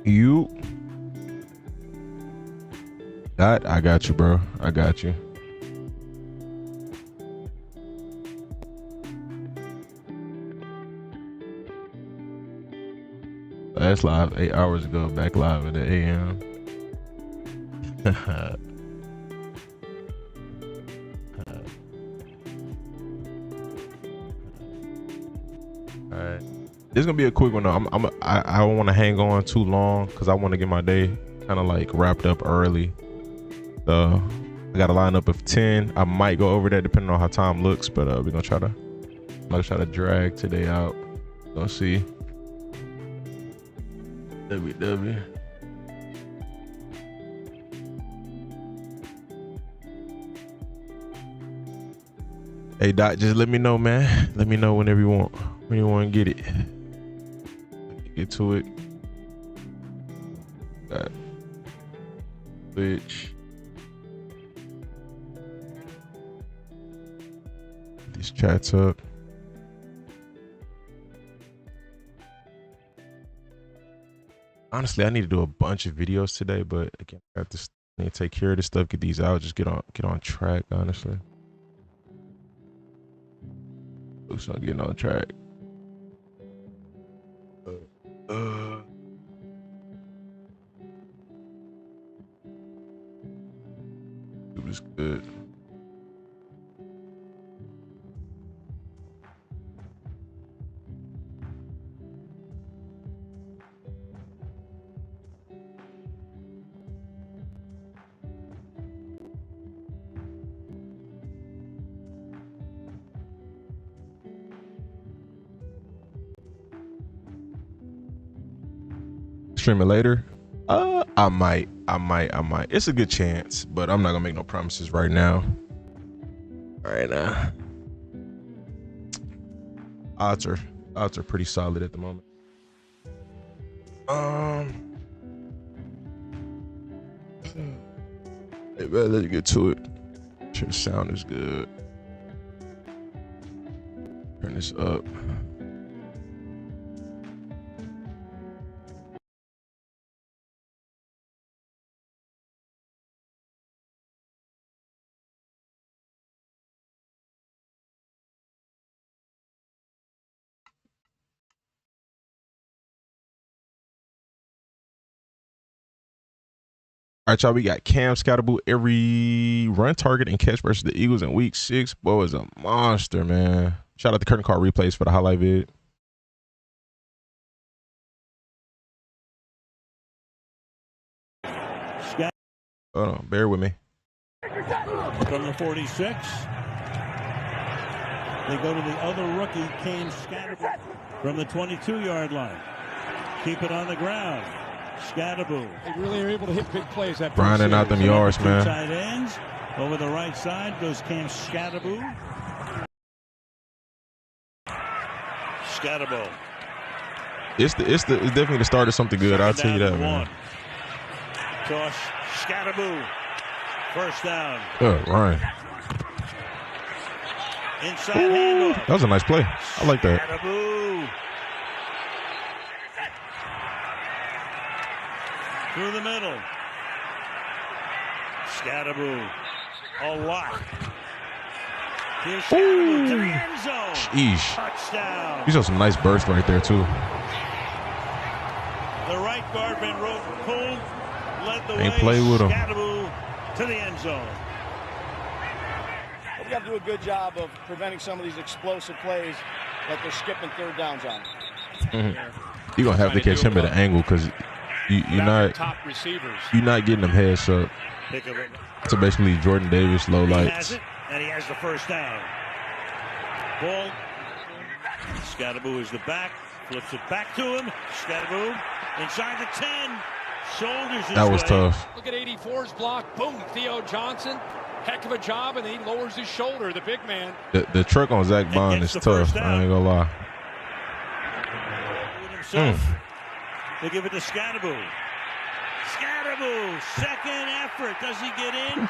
You. I got you, bro. I got you. Last live 8 hours ago. Back live at the AM. All right. This is gonna be a quick one though. I don't want to hang on too long because I want to get my day kind of like wrapped up early. So I got to line up of 10. I might go over that depending on how time looks, but we're gonna try to drag today out. Gonna see. WW. Hey Doc, just let me know, man. Let me know whenever you want. When you want to get it. Get to it. Got Twitch. These chats up. Honestly, I need to do a bunch of videos today, but again, I got this. I need to take care of this stuff, get these out, just get on track. Honestly, looks like getting on track. It was good. Stream it later. I might. It's a good chance, but I'm not gonna make no promises right now. Odds are pretty solid at the moment. Hey, man, let's get to it. Sure, the sound is good. Turn this up. All right, y'all, we got Cam Scatterboot every run, target, and catch versus the Eagles in week 6. Boy is a monster, man. Shout out to Curtain Call Replays for the highlight vid. Hold on, bear with me. From the 46, they go to the other rookie, Cam Scatterboot, from the 22-yard line. Keep it on the ground. Scatterboot. They really are able to hit big plays. That grinding out them yards, man. Tight ends. Over the right side goes Cam Scatterboot. Scatterboot. It's definitely the start of something good. I'll tell you that, man. Toss Scatterboot. First down. Ryan. Inside handoff. That was a nice play. I like that. Scatterboot. Through the middle. Scatterboot. A lot. Here's Scatterboot to the end zone. Sheesh. Touchdown. You saw some nice burst right there, too. The right guard been pulled, led the way. Ain't play with him. Scatterboot to the end zone. We got to do a good job of preventing some of these explosive plays that they're skipping third downs on. You're going to have to catch him at an angle because you're not getting them heads up. So basically Jordan Davis, low lights. He has it, and he has the first down. Ball. Scatterboot is the back. Flips it back to him. Scatterboot inside the 10. Shoulders his That was way. tough. Look at 84's block. Boom. Theo Johnson. Heck of a job, and then he lowers his shoulder, the big man. The truck on Zach Bond is tough. I ain't gonna lie. They give it to Scatterboot. Scatterboot, second effort. Does he get in?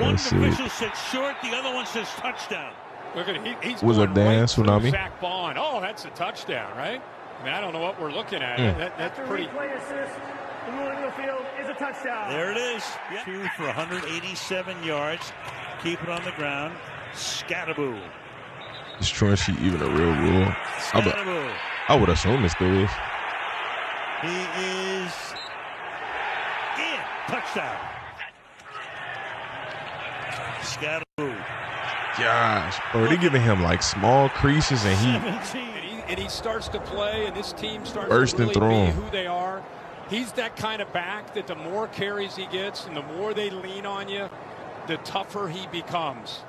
One official said short, the other one says touchdown. Look at he's was going up, Dan? right Tsunami. Zach Bond. Oh, that's a touchdown, right? I mean, I don't know what we're looking at. That's pretty. Replay assist. The ruling of the field is a touchdown. There it is. 2 for 187 yards. Keep it on the ground. Scatterboo. Is truancy even a real rule? Scatterboo. I would assume it still is. He is in. Touchdown. Scatterboo. Gosh, bro, they're giving him like small creases and 17. And he starts to play, and this team starts Bursting to really through be him. who they are. He's that kind of back that the more carries he gets and the more they lean on you, the tougher he becomes.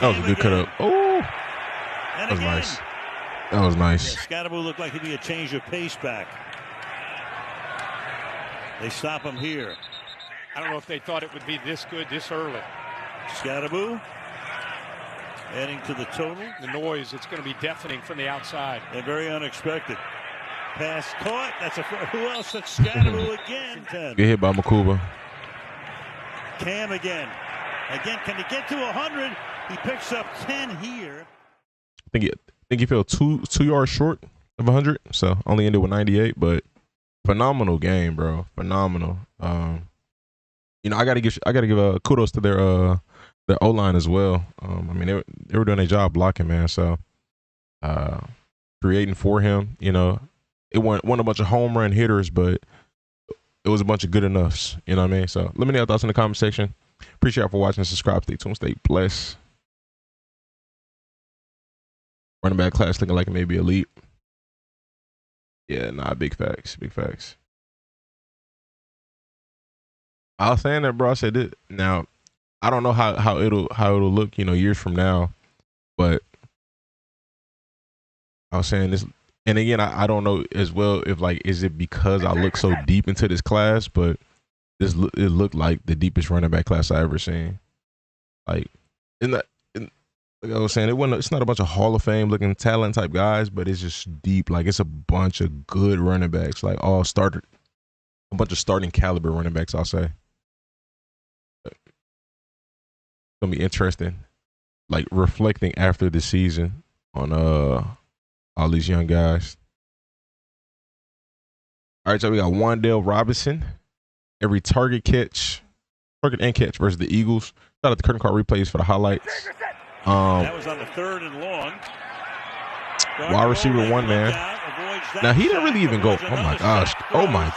That was a good cut up. Oh, that was nice. That was nice. Yeah, Scatterboo looked like he'd be a change of pace back. They stop him here. I don't know if they thought it would be this good this early. Scatterboo adding to the total. The noise, it's going to be deafening from the outside. And very unexpected. Pass caught. That's who else? That's Scatterboo again. 10. Get hit by Makuba. Cam again. Again, can he get to 100? He picks up 10 here. I think he fell two yards short of 100, so only ended with 98. But phenomenal game, bro. Phenomenal. You know, I gotta give kudos to their O-line as well. I mean, they were doing their job blocking, man. So creating for him, you know, it wasn't a bunch of home run hitters, but it was a bunch of good enoughs. You know what I mean? So let me know your thoughts in the comment section. Appreciate y'all for watching. Subscribe, stay tuned, stay blessed. Running back class looking like it may be elite. Yeah, nah, big facts, big facts. I was saying that, bro. I said it. Now, I don't know how it'll look, you know, years from now, but I was saying this, and again, I don't know as well if like is it because I look so deep into this class, but it looked like the deepest running back class I ever seen. Like, like I was saying, it's not a bunch of Hall of Fame looking talent type guys, but it's just deep. Like it's a bunch of good running backs, like all started, a bunch of starting caliber running backs, I'll say. It's gonna be interesting, like reflecting after the season on all these young guys. All right, so we got Wan'Dale Robinson. Every target and catch versus the Eagles. Shout out the curtain call replays for the highlights. That was on the 3rd and long. Wide receiver 1 man. Now he didn't really even go. Oh my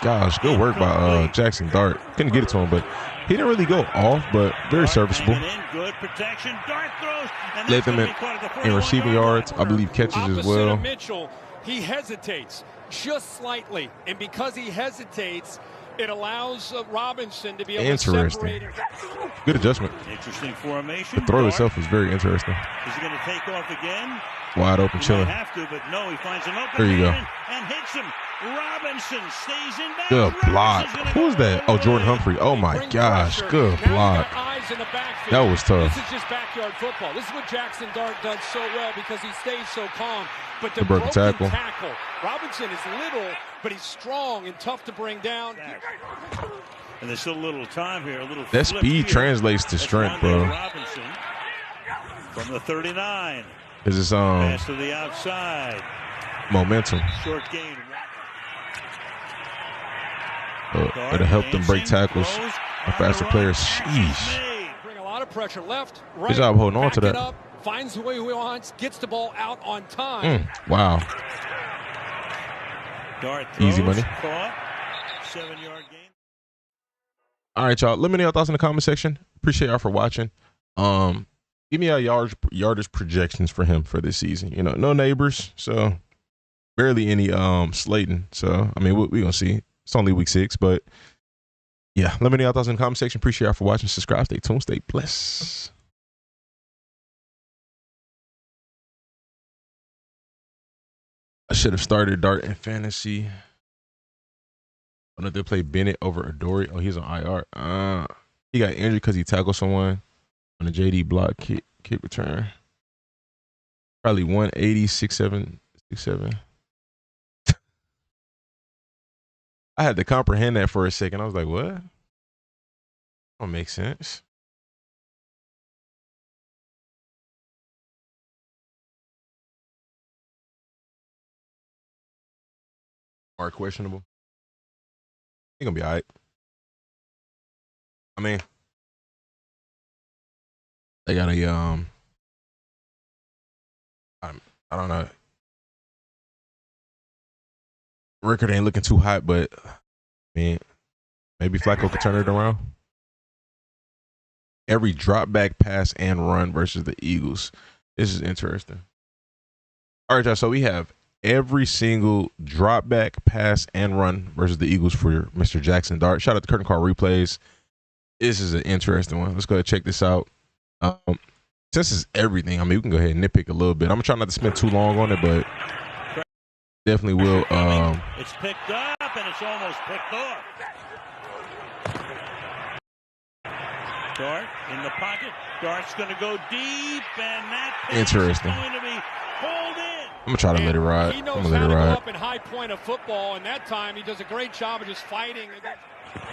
gosh! Good work by Jackson Dart. Couldn't get it to him, but he didn't really go off, but very serviceable. Good protection. Dart throws. Led them in receiving yards. I believe catches as well. Mitchell, he hesitates just slightly, and because he hesitates, it allows Robinson to be able to separate. Good adjustment. Interesting formation. The throw itself is very interesting. Is he going to take off again? Wide open, chilling. Have to, but no, he finds an open. There you go. And hits him. Robinson stays in back. Good block. Who was that? Oh, Jordan Humphrey. Oh my gosh. Good block. That was tough. This is just backyard football. This is what Jackson Dart does so well because he stays so calm. But the broken tackle. Robinson is little, but he's strong and tough to bring down. And there's still a little time here. That speed translates to strength, bro. Robinson from the 39. Is this pass to the outside? Momentum. Short gain. It'll help them break tackles. A faster players. Sheesh. Bring a lot of pressure left, right. Good job holding on to that. Up, finds the way he wants, gets the ball out on time. Wow. Dart throws, easy money. Caught. 7-yard gain. All right, y'all. Let me know your thoughts in the comment section. Appreciate y'all for watching. Give me your yardage projections for him for this season. You know, no neighbors, so barely any slating. So I mean, we gonna see. It's only week 6, but yeah. Let me know your thoughts in the comment section. Appreciate y'all for watching. Subscribe, stay tuned, stay blessed. I should have started Dart in fantasy. I know they play Bennett over Adoree. Oh, he's on IR. He got injured because he tackled someone on a JD block kick return. Probably 180, 6'7", 6'7". I had to comprehend that for a second. I was like, what? Don't make sense. are questionable. He's gonna be all right. I mean, they got a I don't know. Record ain't looking too hot, but I mean, maybe Flacco could turn it around. Every drop back, pass, and run versus the Eagles. This is interesting. All right, y'all. So we have every single drop back, pass, and run versus the Eagles for Mr. Jackson Dart. Shout out to Curtain Call Replays. This is an interesting one. Let's go ahead and check this out. Since it's everything, I mean, we can go ahead and nitpick a little bit. I'm gonna try not to spend too long on it, but definitely will. It's picked up and it's almost picked off. Dart in the pocket. Dart's going to go deep, and that interesting. Is going to be pulled in. I'm gonna try to let it ride. He knows how to go up in high point of football, and that time he does a great job of just fighting.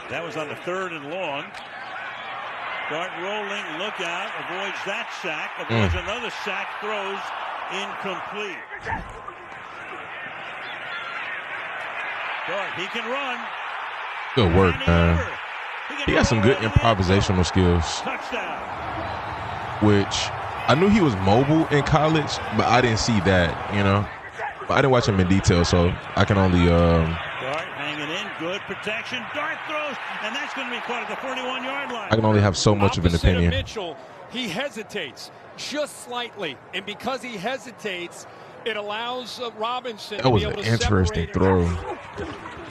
That was on the 3rd and long. Dart rolling, look out, avoids that sack, avoids another sack, throws incomplete. Dart, he can run. Good work, man. He got some good improvisational skills. Touchdown. Which I knew he was mobile in college, but I didn't see that, you know. But I didn't watch him in detail, so I can only Dart hanging in, good protection. Dart throws, and that's going to be caught at the 41-yard line. I can only have so much of an opinion. Mitchell, he hesitates just slightly, and because he hesitates, it allows Robinson that was to be able an to interesting throw.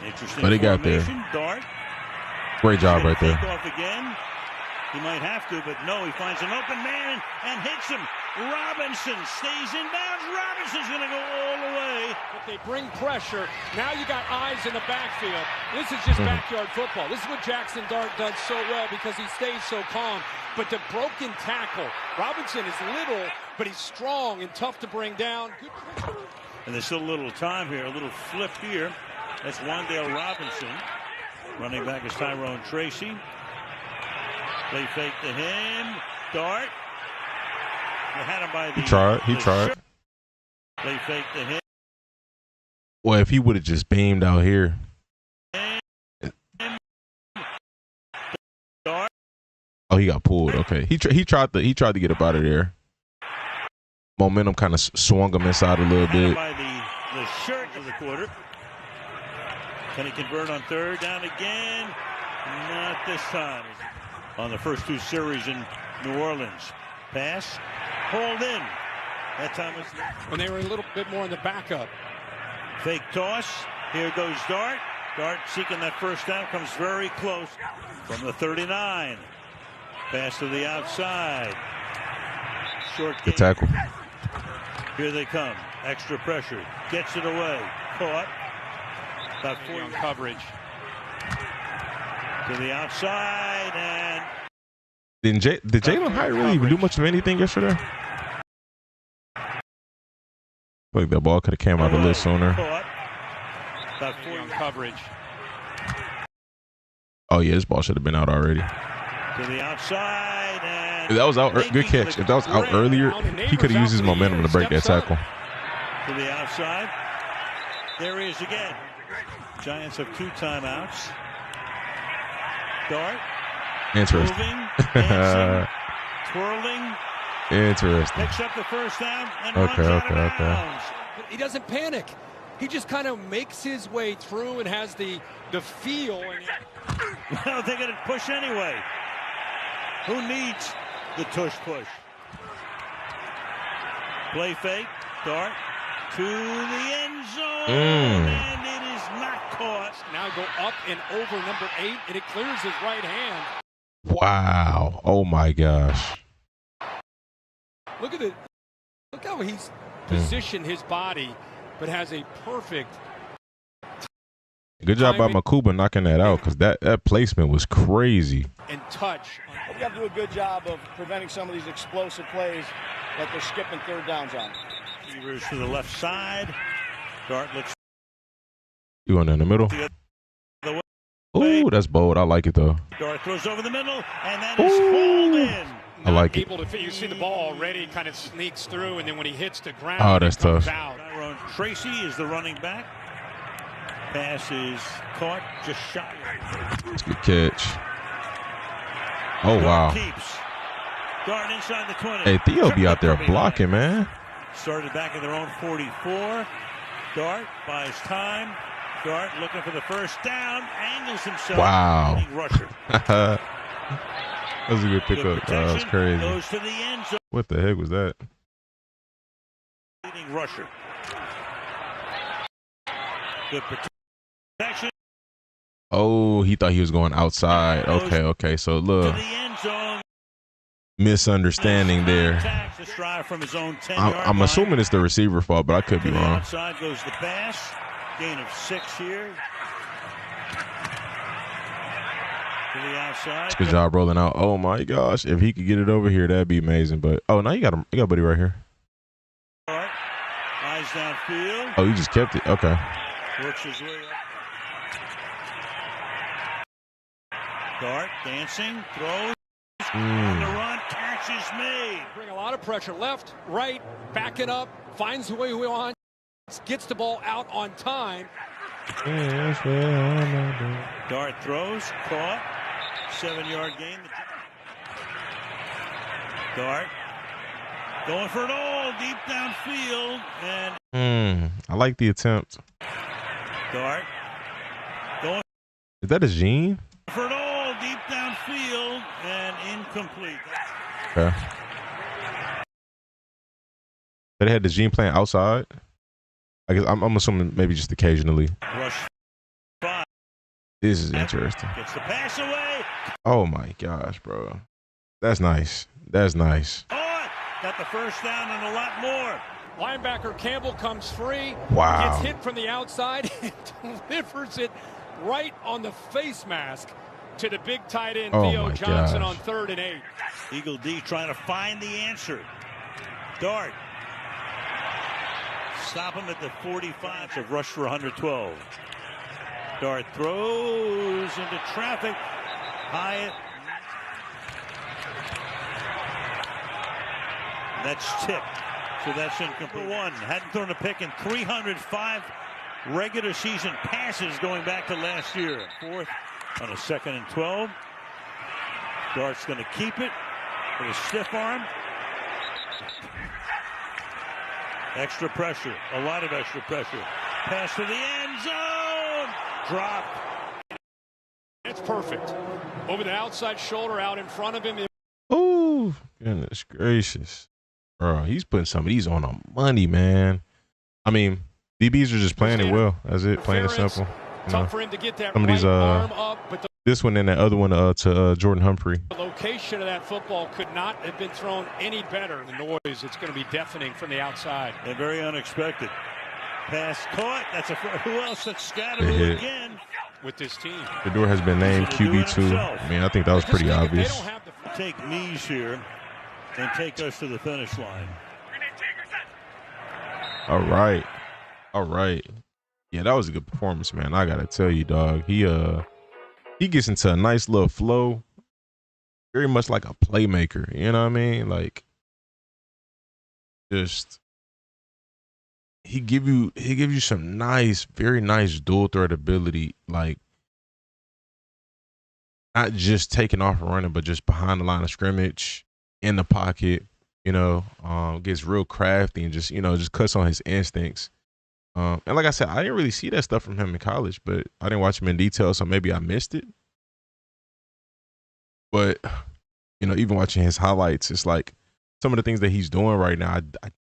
Interesting but he got there. Dart. Great job right there. Take off again. He might have to, but no, he finds an open man and hits him. Robinson stays in bounds. Robinson's going to go all the way. But they bring pressure. Now you got eyes in the backfield. This is just backyard football. This is what Jackson Dart does so well because he stays so calm. But the broken tackle, Robinson is little, but he's strong and tough to bring down. Good. And there's still a little time here, a little flip here. That's Wandale Robinson. Running back is Tyrone Tracy. Play fake to him. Dart. They had him by the. He tried. Play fake to him. Well, if he would have just beamed out here. Dart. Oh, he got pulled. Okay, he tried to get up out of there. Momentum kind of swung him inside a little bit. By the shirt of the quarter. Can he convert on 3rd down again? Not this time. On the first 2 series in New Orleans. Pass. Pulled in. That time was when they were a little bit more in the backup. Fake toss. Here goes Dart. Dart seeking that first down. Comes very close from the 39. Pass to the outside. Short Good tackle. Here they come. Extra pressure. Gets it away. Caught. About 4 on coverage. To the outside, and did Jalen Hyatt really even do much of anything yesterday? I feel like that ball could have came out a little sooner. About 4 on coverage. Oh yeah, this ball should have been out already. To the outside, and if that was out, good catch. If that was out earlier, he could have used his momentum to break that tackle. To the outside. There he is again. Giants have 2 timeouts. Dart. Interesting. Moving, dancing, twirling. Interesting. Picks up the first down and runs out of bounds. He doesn't panic. He just kind of makes his way through and has the feel. Well, they're going to push anyway. Who needs the tush push? Play fake. Dart to the end zone, and it is not caught. Now go up and over number 8, and it clears his right hand. Wow! Oh my gosh! Look how he's positioned his body, but has a perfect. Good job by Makuba knocking that out because that placement was crazy. And touch. We got to do a good job of preventing some of these explosive plays that they're skipping 3rd downs on. Receivers to the left side. Dart looks. You going in the middle? Ooh, that's bold. I like it though. Dart throws over the middle, and that is hauled in. I like it. You see the ball already kind of sneaks through, and then when he hits the ground, oh, that's tough. Tyrone Tracy is the running back. Pass is caught just shy. Good catch. Oh, wow. Keeps. Dart inside the 20. Hey, Theo be out there blocking, man. Started back at their own 44. Dart buys time. Dart looking for the first down. Angles himself. Wow. Rusher. That was a good pickup. That was crazy. Goes to the end zone. What the heck was that? Leading rusher. Good protection. Oh, he thought he was going outside. Okay. So look, misunderstanding there. I'm assuming it's the receiver fault, but I could be wrong. Outside goes the pass. Gain of 6 here. To the outside. Good job rolling out. Oh my gosh, if he could get it over here, that'd be amazing. But oh, now you got him. You got buddy right here. Eyes downfield. Oh, you just kept it. Okay. Works his way up. Dart dancing, throws on the run, catch is made. Bring a lot of pressure, left, right, backing up, finds the way we want, gets the ball out on time. Dart throws, caught, 7-yard gain. Dart going for it all, deep downfield, and I like the attempt. Dart going. Is that a Gene? For it all, deep downfield, and incomplete. Okay. They had the Gene playing outside. I guess I'm assuming maybe just occasionally. Rush 5. This is interesting. Gets the pass away. Oh my gosh, bro. That's nice. That's nice. Oh, got the first down and a lot more. Linebacker Campbell comes free. Wow. Gets hit from the outside and delivers it right on the face mask to the big tight end, Theo Johnson, on 3rd and 8. Eagle D trying to find the answer. Dart. Stop him at the 45. So rush for 112. Dart throws into traffic. Hyatt. That's tipped. So that's incomplete. One. Hadn't thrown a pick in 305 regular season passes going back to last year. 4th on a 2nd and 12. Dart's going to keep it with a stiff arm. Extra pressure. A lot of extra pressure. Pass to the end zone. Drop. It's perfect. Over the outside shoulder, out in front of him. Oh, goodness gracious. Bro, he's putting some of these on the money, man. I mean, DBs are just playing it well. That's it, plain and simple. Tough for him to get that some of these, arm up, but this one and that other one to Jordan Humphrey. The location of that football could not have been thrown any better. The noise, it's going to be deafening from the outside. And very unexpected. Pass caught. That's who else? That's Scatteroo again with this team. Fedor has been named QB2. I mean, I think that was pretty obvious. They don't have to take knees here and take us to the finish line. All right. Yeah, that was a good performance, man. I gotta tell you, dog. He gets into a nice little flow, very much like a playmaker. You know what I mean? Like, just he give you some nice, very nice dual threat ability, like not just taking off and running, but just behind the line of scrimmage, in the pocket. You know, gets real crafty and just cuts on his instincts. And like I said, I didn't really see that stuff from him in college, but I didn't watch him in detail, so maybe I missed it. But, even watching his highlights, it's like some of the things that he's doing right now,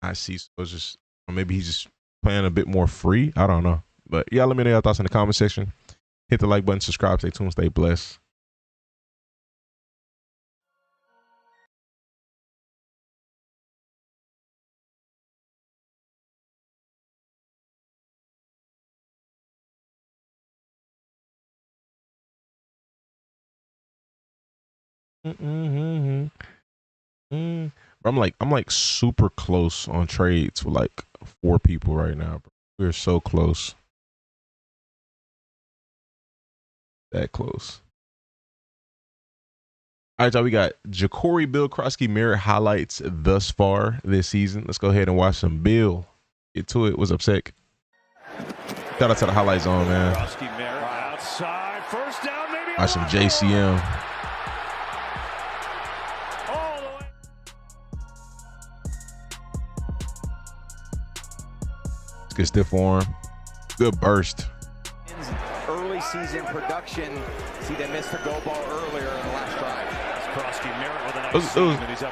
I see. So it's just, maybe he's just playing a bit more free. I don't know. But yeah, let me know your thoughts in the comment section. Hit the like button, subscribe, stay tuned, stay blessed. I'm like super close on trades with like 4 people right now, bro. We're so close. That close. All right, y'all. We got Ja'Cory Bill Krosky Merritt highlights thus far this season. Let's go ahead and watch some Bill. Get to it. What's up, Sec? Shout out to the highlight zone, man. Outside, first down, maybe. Watch some JCM. All the way. It's good stiff arm. Good burst. Early season production. See, they missed the go ball earlier in the last drive. It was a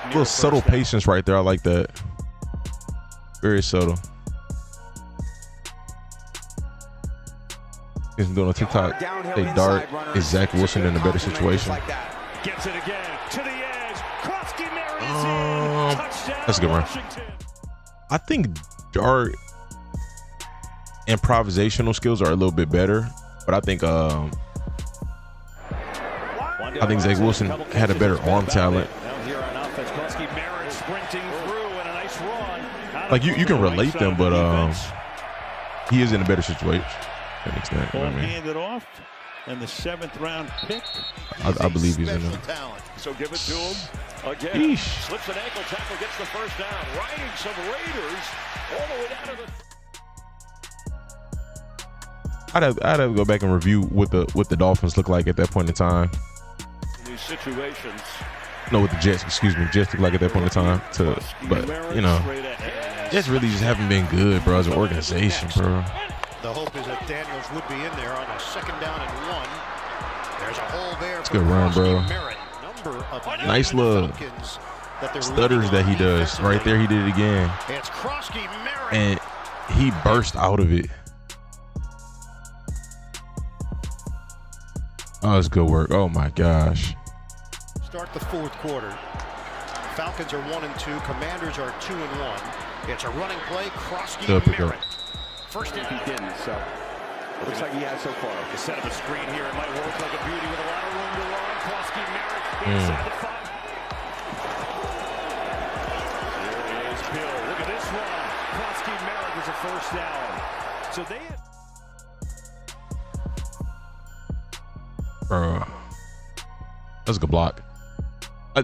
little subtle patience right there. I like that. Very subtle. He's doing a TikTok. They dart. Is Zach Wilson in a better situation? Gets it again to the edge. Krosky Mary's in. Touchdown, that's a good run. Washington. I think dart improvisational skills are a little bit better, but I think Zach Wilson had a better arm talent. Like you can relate them, but he is in a better situation to an extent. You know what I mean? Handed off, and the 7th round pick. I believe he's in there. So give it to him again. Eesh. Slips an ankle tackle, gets the first down. Riding some Raiders all the way down to the. I'd have to go back and review what the Dolphins look like at that point in time. These situations. No, with the Jets, excuse me. Jets look like at that point in time. But you know, Jets really just haven't been good, bro, as an organization, bro. The hope is that Daniels would be in there on a 2nd down and 1. There's a hole there. It's a good run, bro. Nice little stutters that he does. Right there, he did it again. And he burst out of it. Oh, it's good work. Oh my gosh. Start the 4th quarter. Falcons are 1-2. Commanders are 2-1. It's a running play. Krosky Merritt. First down. He didn't, so it looks like he has so far. The set of a screen here. It might work like a beauty with a lot of room to run. Krosky Merritt inside the 5. There is Bill. Look at this run. Krosky Merritt was a first down. So they had. Bro, that's a good block.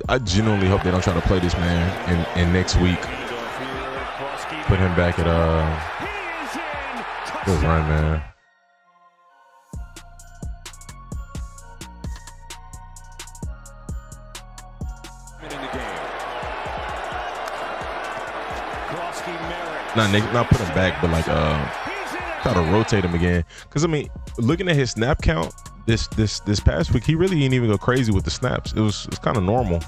I genuinely hope they don't try to play this man in next week. Put him back at good run, man. Not put him back, but like try to rotate him again. Because I mean, looking at his snap count this past week, he really didn't even go crazy with the snaps. It's kind of normal.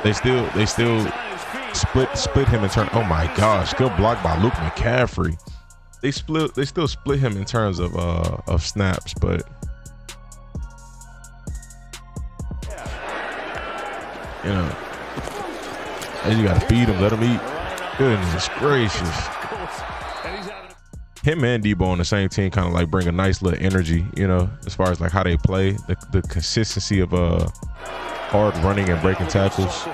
They still split him in turn. Oh my gosh, good block by Luke McCaffrey. They still split him in terms of snaps, but you know, and you gotta feed him, let him eat. Goodness gracious. Him and Debo on the same team kind of like bring a nice little energy, you know, as far as like how they play, the consistency of hard running and breaking tackles.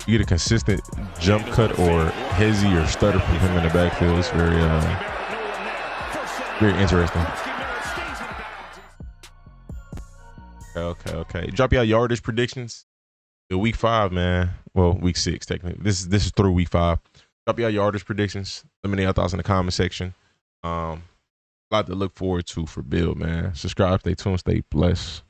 You get a consistent jump cut or hezzy or stutter from him in the backfield. It's very interesting. Okay. Drop y'all yardage predictions. Week 5, man. Well, week 6 technically. This is through week 5. Drop y'all yardage predictions. Let me know your thoughts in the comment section. A lot to look forward to for Bill, man. Subscribe, stay tuned, stay blessed.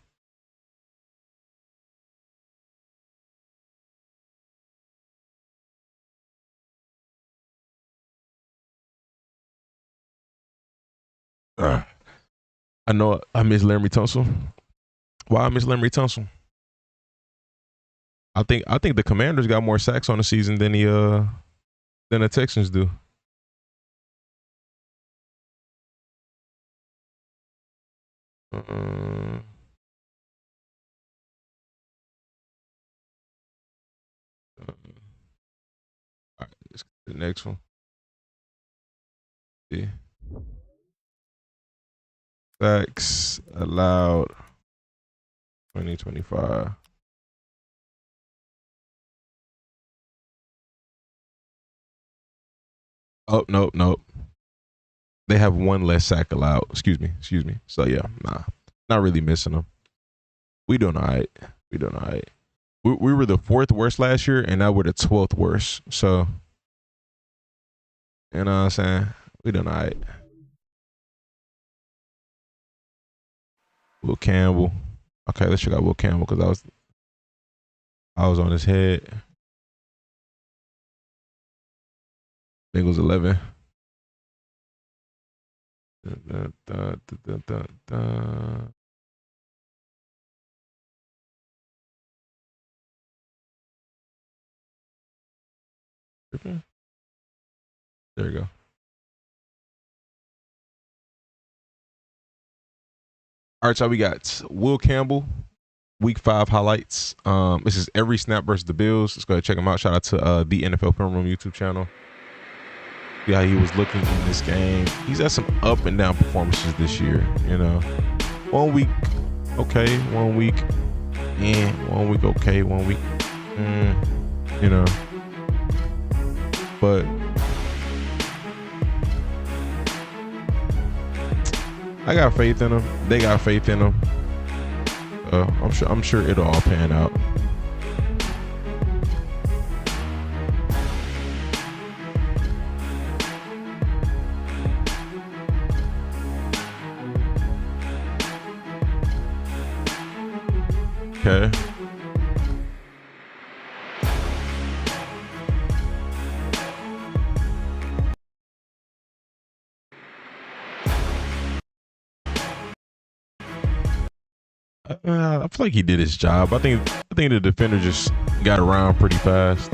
I know I miss Larry Tunsil. Why I miss Larry Tunsil? I think the Commanders got more sacks on the season than the Texans do. All right, let's get to the next one. Yeah. Sacks allowed 2025. Oh, nope. they have one less sack allowed. Excuse me. So yeah, nah, not really missing them. We doing all right. We were the 4th worst last year, and now we're the 12th worst. So, you know what I'm saying? We doing all right. Will Campbell. Okay, let's check out Will Campbell because I was on his head. Bengals 11. There you go. All right, so we got Will Campbell, Week 5 highlights. This is every snap versus the Bills. Let's go ahead and check him out. Shout out to the NFL Film Room YouTube channel. See how he was looking in this game. He's had some up and down performances this year. You know, 1 week okay, 1 week, 1 week okay, 1 week, you know, but I got faith in him. They got faith in him. I'm sure it'll all pan out. Okay. I feel like he did his job. I think the defender just got around pretty fast.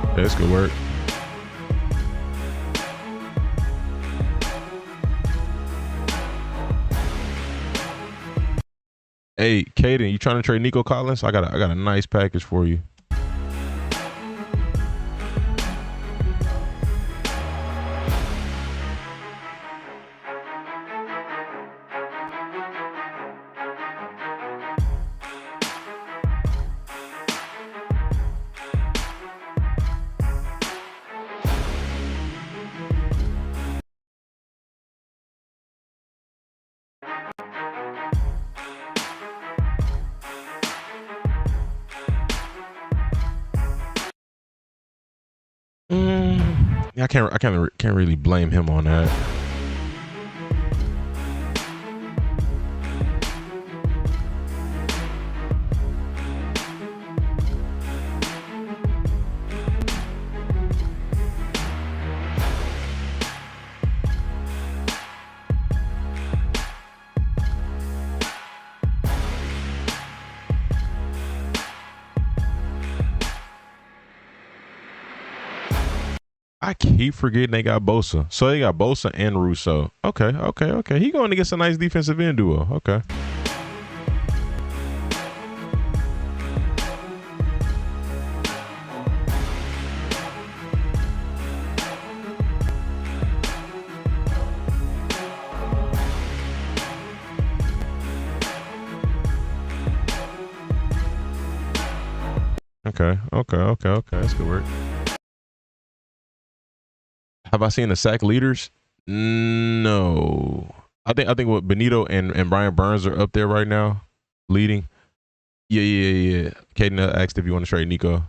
Yeah, this could work. Hey, Caden, you trying to trade Nico Collins? I got a nice package for you. Yeah, I can't really blame him on that. I keep forgetting they got Bosa. So they got Bosa and Russo. Okay. He going against a nice defensive end duo. Okay. Okay. That's good work. Have I seen the sack leaders? No. I think what Benito and Brian Burns are up there right now, leading. Yeah. Caden asked if you want to trade Nico.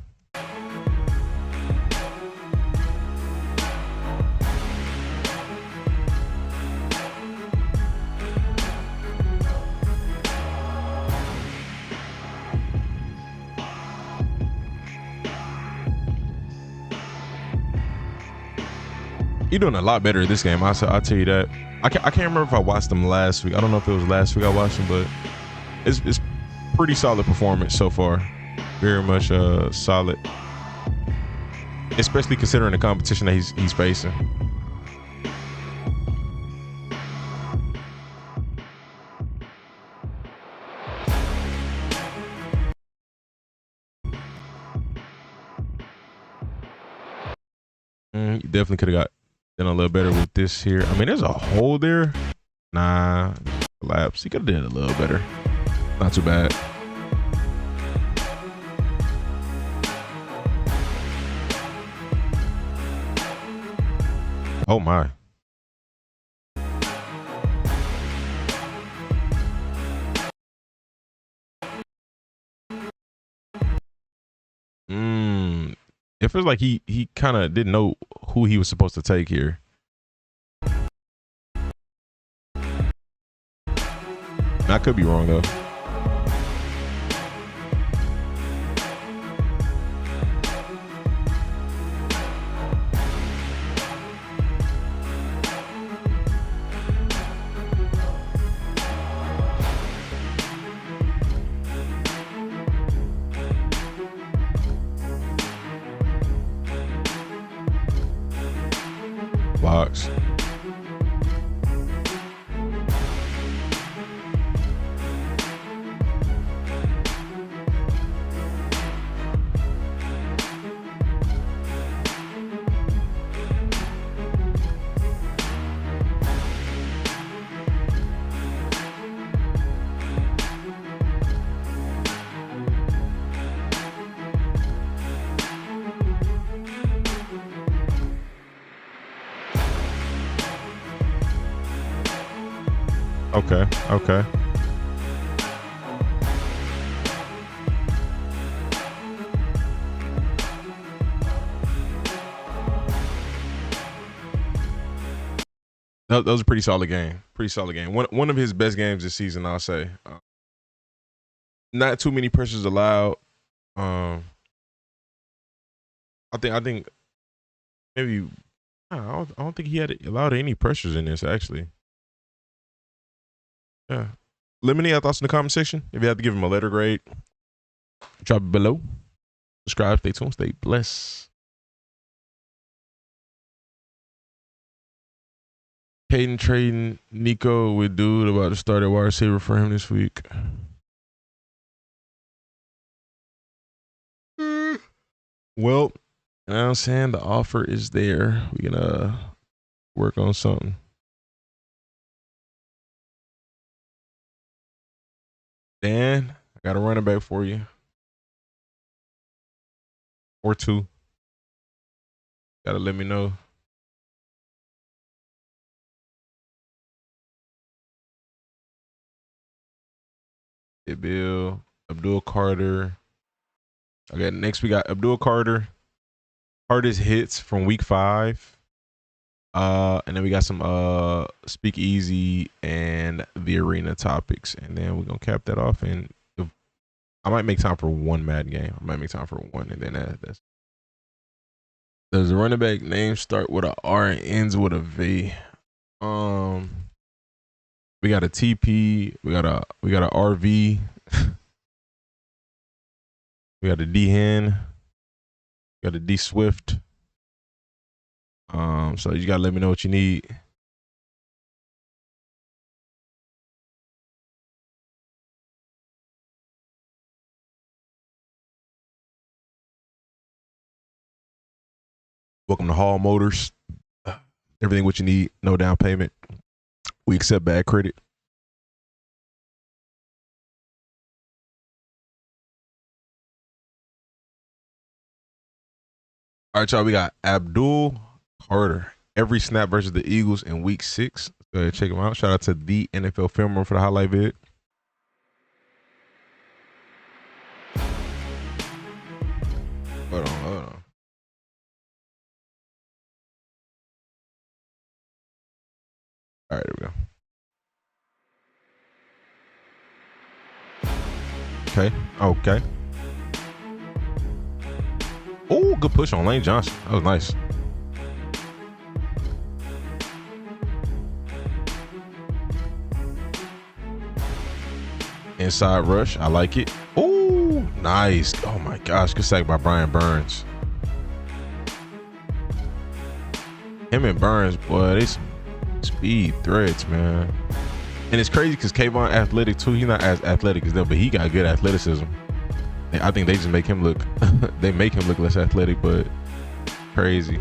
You're doing a lot better this game. I'll tell you that. I can't remember if I watched them last week. I don't know if it was last week I watched them, but it's pretty solid performance so far. Very much solid, especially considering the competition that he's facing. You definitely could have got done a little better with this here. I mean, there's a hole there. Nah, collapse. He could have done it a little better. Not too bad. Oh my. It feels like he kind of didn't know who he was supposed to take here. I could be wrong though. Box. Okay, okay. That was a pretty solid game. Pretty solid game. One of his best games this season, I'll say. Not too many pressures allowed. I think maybe I don't think he had allowed any pressures in this actually. Yeah. Let me know your thoughts in the comment section. If you have to give him a letter grade, drop it below. Subscribe, stay tuned, stay blessed. Hayden trading Nico with dude about to start a wide receiver for him this week. Well, you know what I'm saying? The offer is there. We're gonna work on something. Dan, I got a running back for you. Or two. Gotta let me know. Bill, Abdul Carter. Okay, next we got Abdul Carter. Hardest hits from week 5. And then we got some Speakeasy and the arena topics. And then we're gonna cap that off. And I might make time for one Madden game. I might make time for one, and then that's. Does the running back name start with a R and ends with a V? We got a TP. We got a RV. We got a D Hen. We got a D Swift. So you gotta let me know what you need. Welcome to Hall Motors. Everything what you need, no down payment. We accept bad credit. All right, y'all. We got Abdul Carter. Every snap versus the Eagles in week 6. Let's go ahead and check him out. Shout out to the NFL Film Room for the highlight vid. Hold on. All right, there we go. Okay. Oh, good push on Lane Johnson. That was nice. Inside rush. I like it. Oh, nice. Oh, my gosh. Good sack by Brian Burns. Him and Burns, boy, they some speed threats, man. And it's crazy because Kayvon athletic, too. He's not as athletic as them, but he got good athleticism. I think they just make him look they make him look less athletic, but crazy.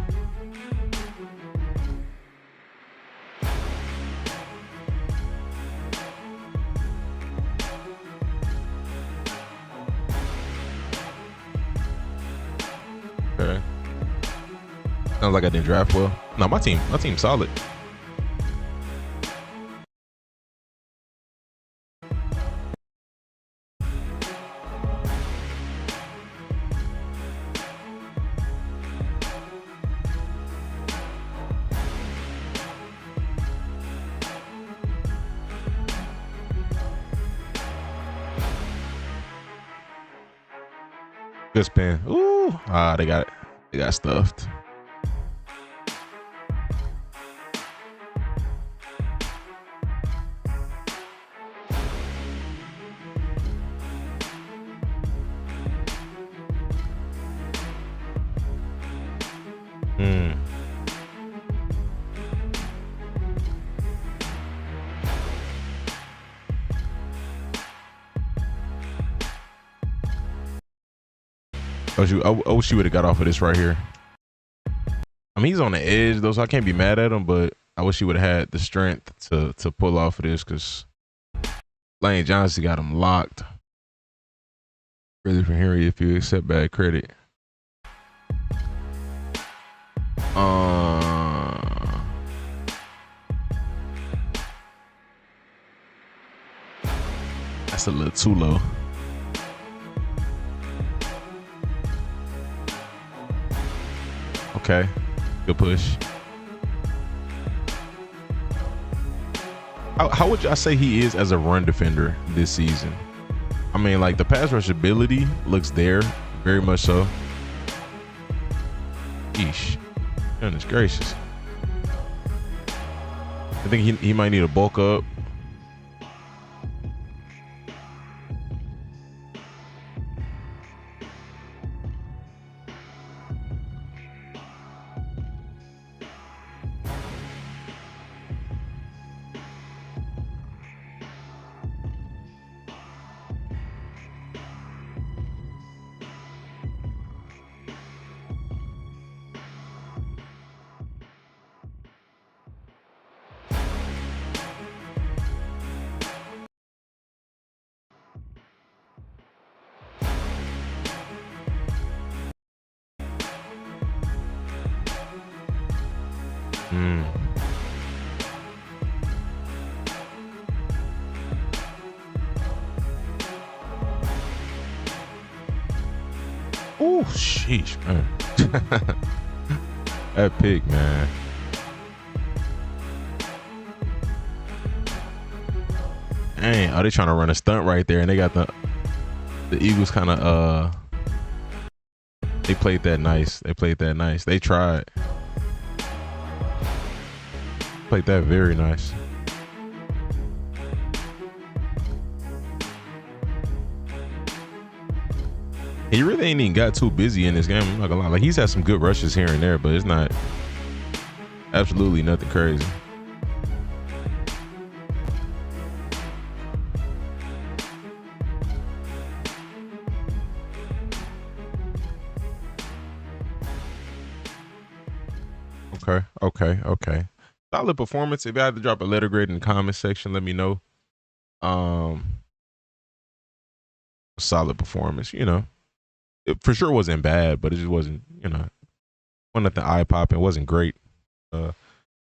Okay. Sounds like I didn't draft well. No, my team's solid. Good spin. Ooh. Ah, they got stuffed. I wish you would have got off of this right here. I mean, he's on the edge though, so I can't be mad at him. But I wish he would have had the strength to pull off of this, because Lane Johnson got him locked. Really, for Henry, if you accept bad credit. That's a little too low. Okay, good push. How would y'all say he is as a run defender this season? I mean, like, the pass rush ability looks there, very much so. Yeesh, goodness gracious. I think he might need to bulk up. Oh, sheesh, man. That pick, man. Dang, are they trying to run a stunt right there? And they got the Eagles kind of they played that nice. They played that nice. They tried. Played that very nice. He really ain't even got too busy in this game. I'm not gonna lie. Like, he's had some good rushes here and there, but it's not absolutely nothing crazy. Okay. Solid performance. If you had to drop a letter grade in the comment section, let me know. Solid performance, you know. It for sure wasn't bad, but it just wasn't, you know, wasn't nothing eye popping. It wasn't great. Let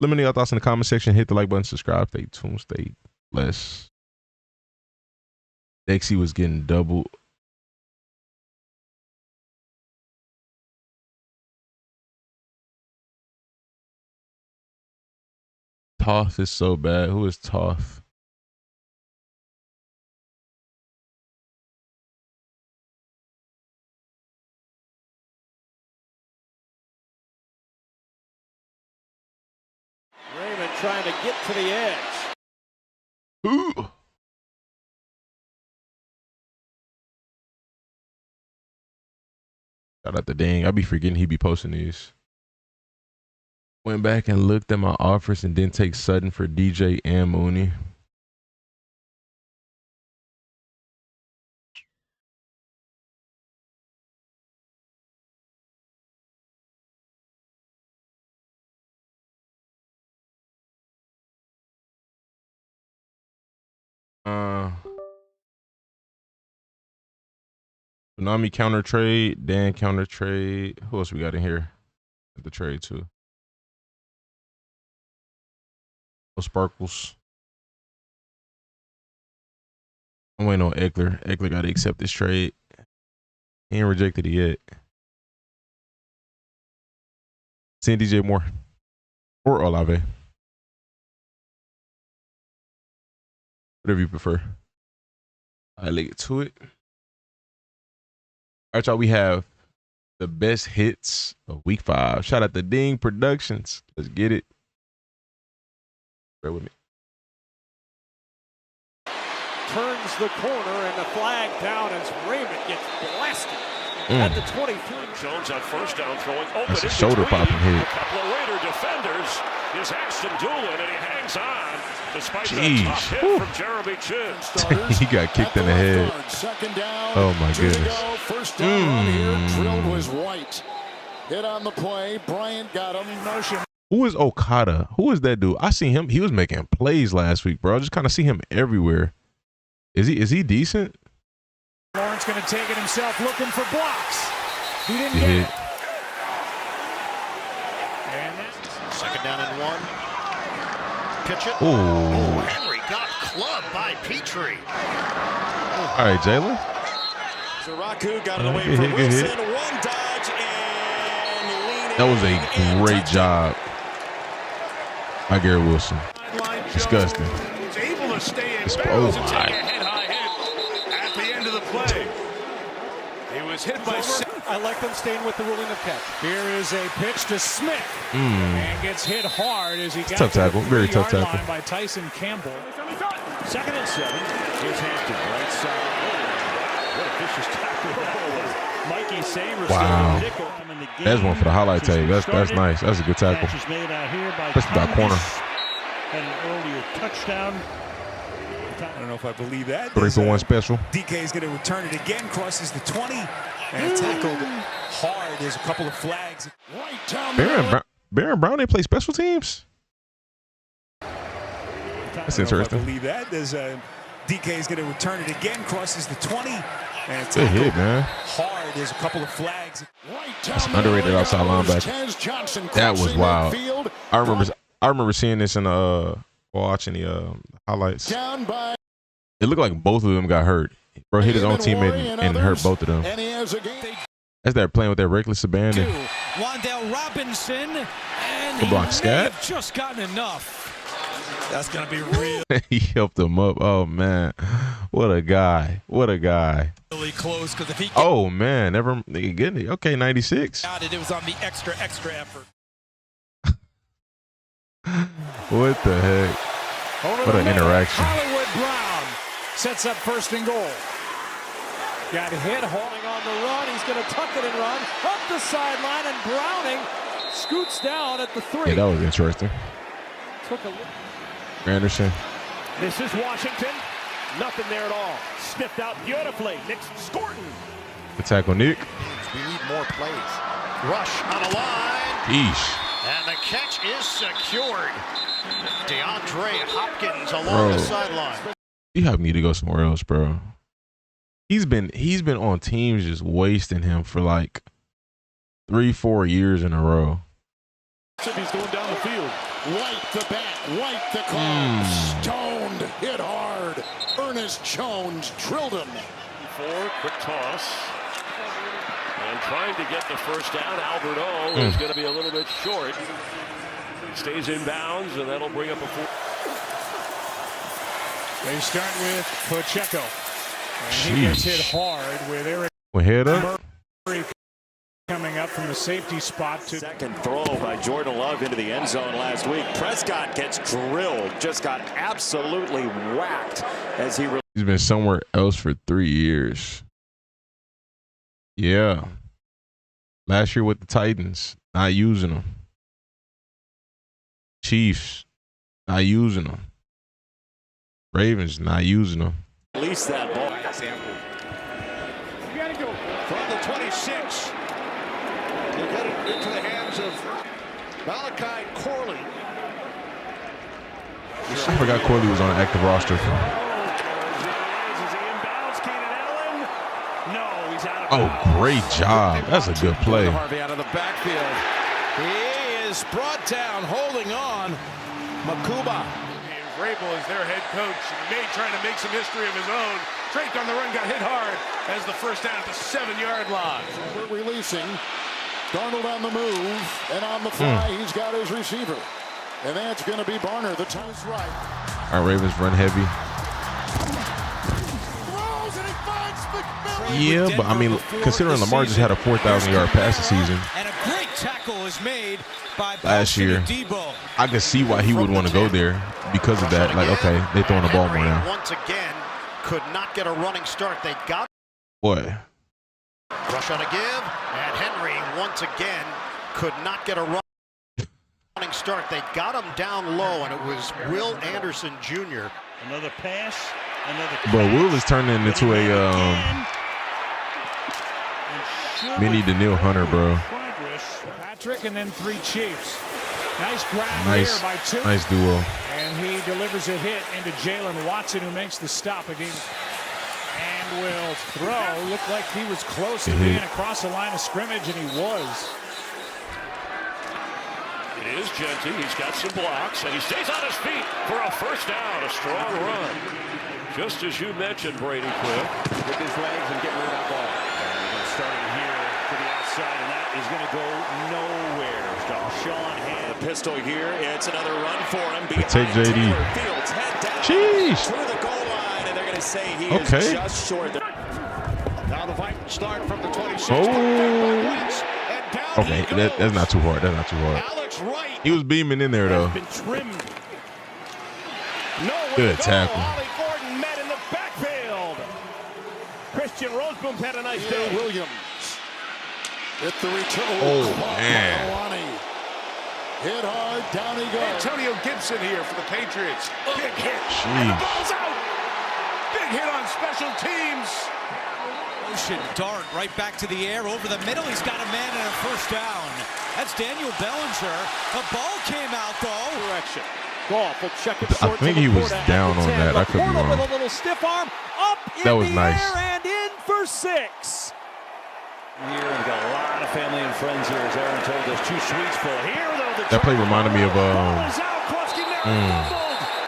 me know your thoughts in the comment section. Hit the like button, subscribe, stay tuned, stay blessed. Dexy was getting double. Toth is so bad. Who is Toth? Raymond trying to get to the edge. Ooh. Shout out to Dang. I be forgetting he be posting these. Went back and looked at my offers and didn't take Sutton for DJ and Mooney. Tsunami counter trade, Dan counter trade. Who else we got in here? The trade too. No sparkles. I'm waiting on Eckler. Eckler got to accept this trade. He ain't rejected it yet. Seeing DJ Moore or Olave. Whatever you prefer. All right, let's get to it. All right, y'all. We have the best hits of week 5. Shout out to Ding Productions. Let's get it. Bear with me. Turns the corner and the flag down as Raymond gets blasted at the 23. Jones on first down throwing open. That's a shoulder popping hit. A couple of Raider defenders is Ashton Doolin, and he hangs on despite Jeez. the tough hit from Jeremy Chinn. He got kicked in the head. Second down. Oh my goodness. First down here. Drilled was White. Hit on the play. Bryant got him. Motion. Who is Okada? Who is that dude? I seen him. He was making plays last week, bro. I just kind of see him everywhere. Is he decent? Lawrence going to take it himself, looking for blocks. He didn't get it. And second down and 1. Pitch it. Ooh. Henry got clubbed by Petrie. All right, Jalen. Zaraku got it away from Wilson. One dodge and leaning. That was a great job by Garrett Wilson. Disgusting. He's able to stay in Oh bounds and take a my. head-high hit at the end of the play. He was hit by. I like them staying with the ruling of catch. Here is a pitch to Smith. And gets hit hard as he got Tough tackle. to the Very tough 3-yard tackle. line by Tyson Campbell. 2nd and 7. Here's Hampton, right side. What a vicious tackle that was. Mikey Samers. Wow. Nickel in the game. That's one for the highlight tape. That's nice. That's a good tackle. Catch is made out here by Especially that corner. Had an earlier touchdown. I don't know if I believe that. 3-for-1 special. DK is going to return it again, crosses the 20, and tackled hard. There's a couple of flags. Right down Baron Brown didn't play special teams. That's interesting. I believe that. There's DK is going to return it again, crosses the 20, and Good hit, man. hard. There's a couple of flags. That's underrated outside linebacker. That was wild. I remember seeing this in watching the highlights. It looked like both of them got hurt. Bro hit his own teammate and hurt both of them. As they're playing with their reckless abandon. Wandale Robinson, and The block scat. Just gotten enough. That's gonna be real. He helped him up. Oh man, what a guy! What a guy! Really close because if he. Oh man, never getting it. Okay, 96. It was on the extra effort. What the heck? What an interaction. Hollywood Brown sets up 1st and goal. Got hit, holding on the run. He's going to tuck it and run up the sideline, and Browning scoots down at the 3. Yeah, that was interesting. Took a look. Anderson. This is Washington. Nothing there at all. Sniffed out beautifully. Nick Scorton. The tackle, Nick. We need more plays. Rush on a line. Yeesh. And the catch is secured. DeAndre Hopkins along the sideline. You have need to go somewhere else, bro. He's been on teams just wasting him for like 3-4 years in a row. He's going down the field. White the bat. White the cross. Stoned. Hit hard. Ernest Jones drilled him. Quick toss. And trying to get the first down, Albert O is going to be a little bit short. Stays in bounds, and that'll bring up a 4. They start with Pacheco. And he gets hit hard with Eric Head up. Murray coming up from the safety spot. Second throw by Jordan Love into the end zone last week. Prescott gets drilled, just got absolutely whacked as he. He's been somewhere else for 3 years. Yeah. Last year with the Titans, not using them. Chiefs, not using them. Ravens, not using them. Release that ball. You gotta go From the 26. He'll get it into the hands of Malachi Corley. I forgot Corley was on an active roster. Oh, great job. That's a good play. Harvey out of the backfield. He is brought down, holding on. Makuba Vrabel is their head coach. May trying to make some history of his own. Drake on the run got hit hard as the first down at the 7-yard line. We're releasing. Darnold on the move, and on the fly, he's got his receiver. And that's going to be Barner. The time is right. All right, Ravens run heavy. Throws and he finds McMillan. Yeah, but I mean, considering Lamar just had a 4,000-yard passing season And a great tackle is made by last year, I could see why he would want to go there because of that. Like, okay, they're throwing the ball more now. Once again, could not get a running start. They got What? rush on a give, and Henry once again could not get a running start. They got him down low, and it was Will Anderson Jr. Another pass, another pass. But Will is turning into a mini Daniil Hunter, bro. Patrick and then 3 Chiefs. Nice grab Nice, here by 2. nice duo. And he delivers a hit into Jalen Watson, who makes the stop again. And will throw. Looked like he was close to being across the line of scrimmage, and he was. It is Genty. He's got some blocks, and he stays on his feet for a first down. A strong run. Just as you mentioned, Brady Quick. With his legs and getting rid of that ball. Starting here to the outside, and that is going to go nowhere. Sean Hand. The pistol here. It's another run for him. Take JD. Fields head down. Jeez. Through the goal line, and they're going to say he is just short. Now the Vikings start from the 26. Okay, that's not too hard. That's not too hard. Alex Wright. He was beaming in there, though. Been trimmed. Good tackle. Ollie Gordon met in the backfield. Christian Roseboom had a nice day. Williams. Hit the return. Oh, man. Maloney. Hit hard. Down he goes. Antonio Gibson here for the Patriots. Big hit. Jeez. And the ball's out. Big hit on special teams. Motion dart right back to the air over the middle. He's got a man and a first down. That's Daniel Bellinger. The ball came out though. Direction. Goff will check it I short think to he was Laporta down at the on 10. that. I could be Laporta wrong. with a little stiff arm up in That was the nice. air and in for 6. Here, we've got a lot of family and friends here, as Aaron told us. 2 sweets full. Here, though, the That play reminded me of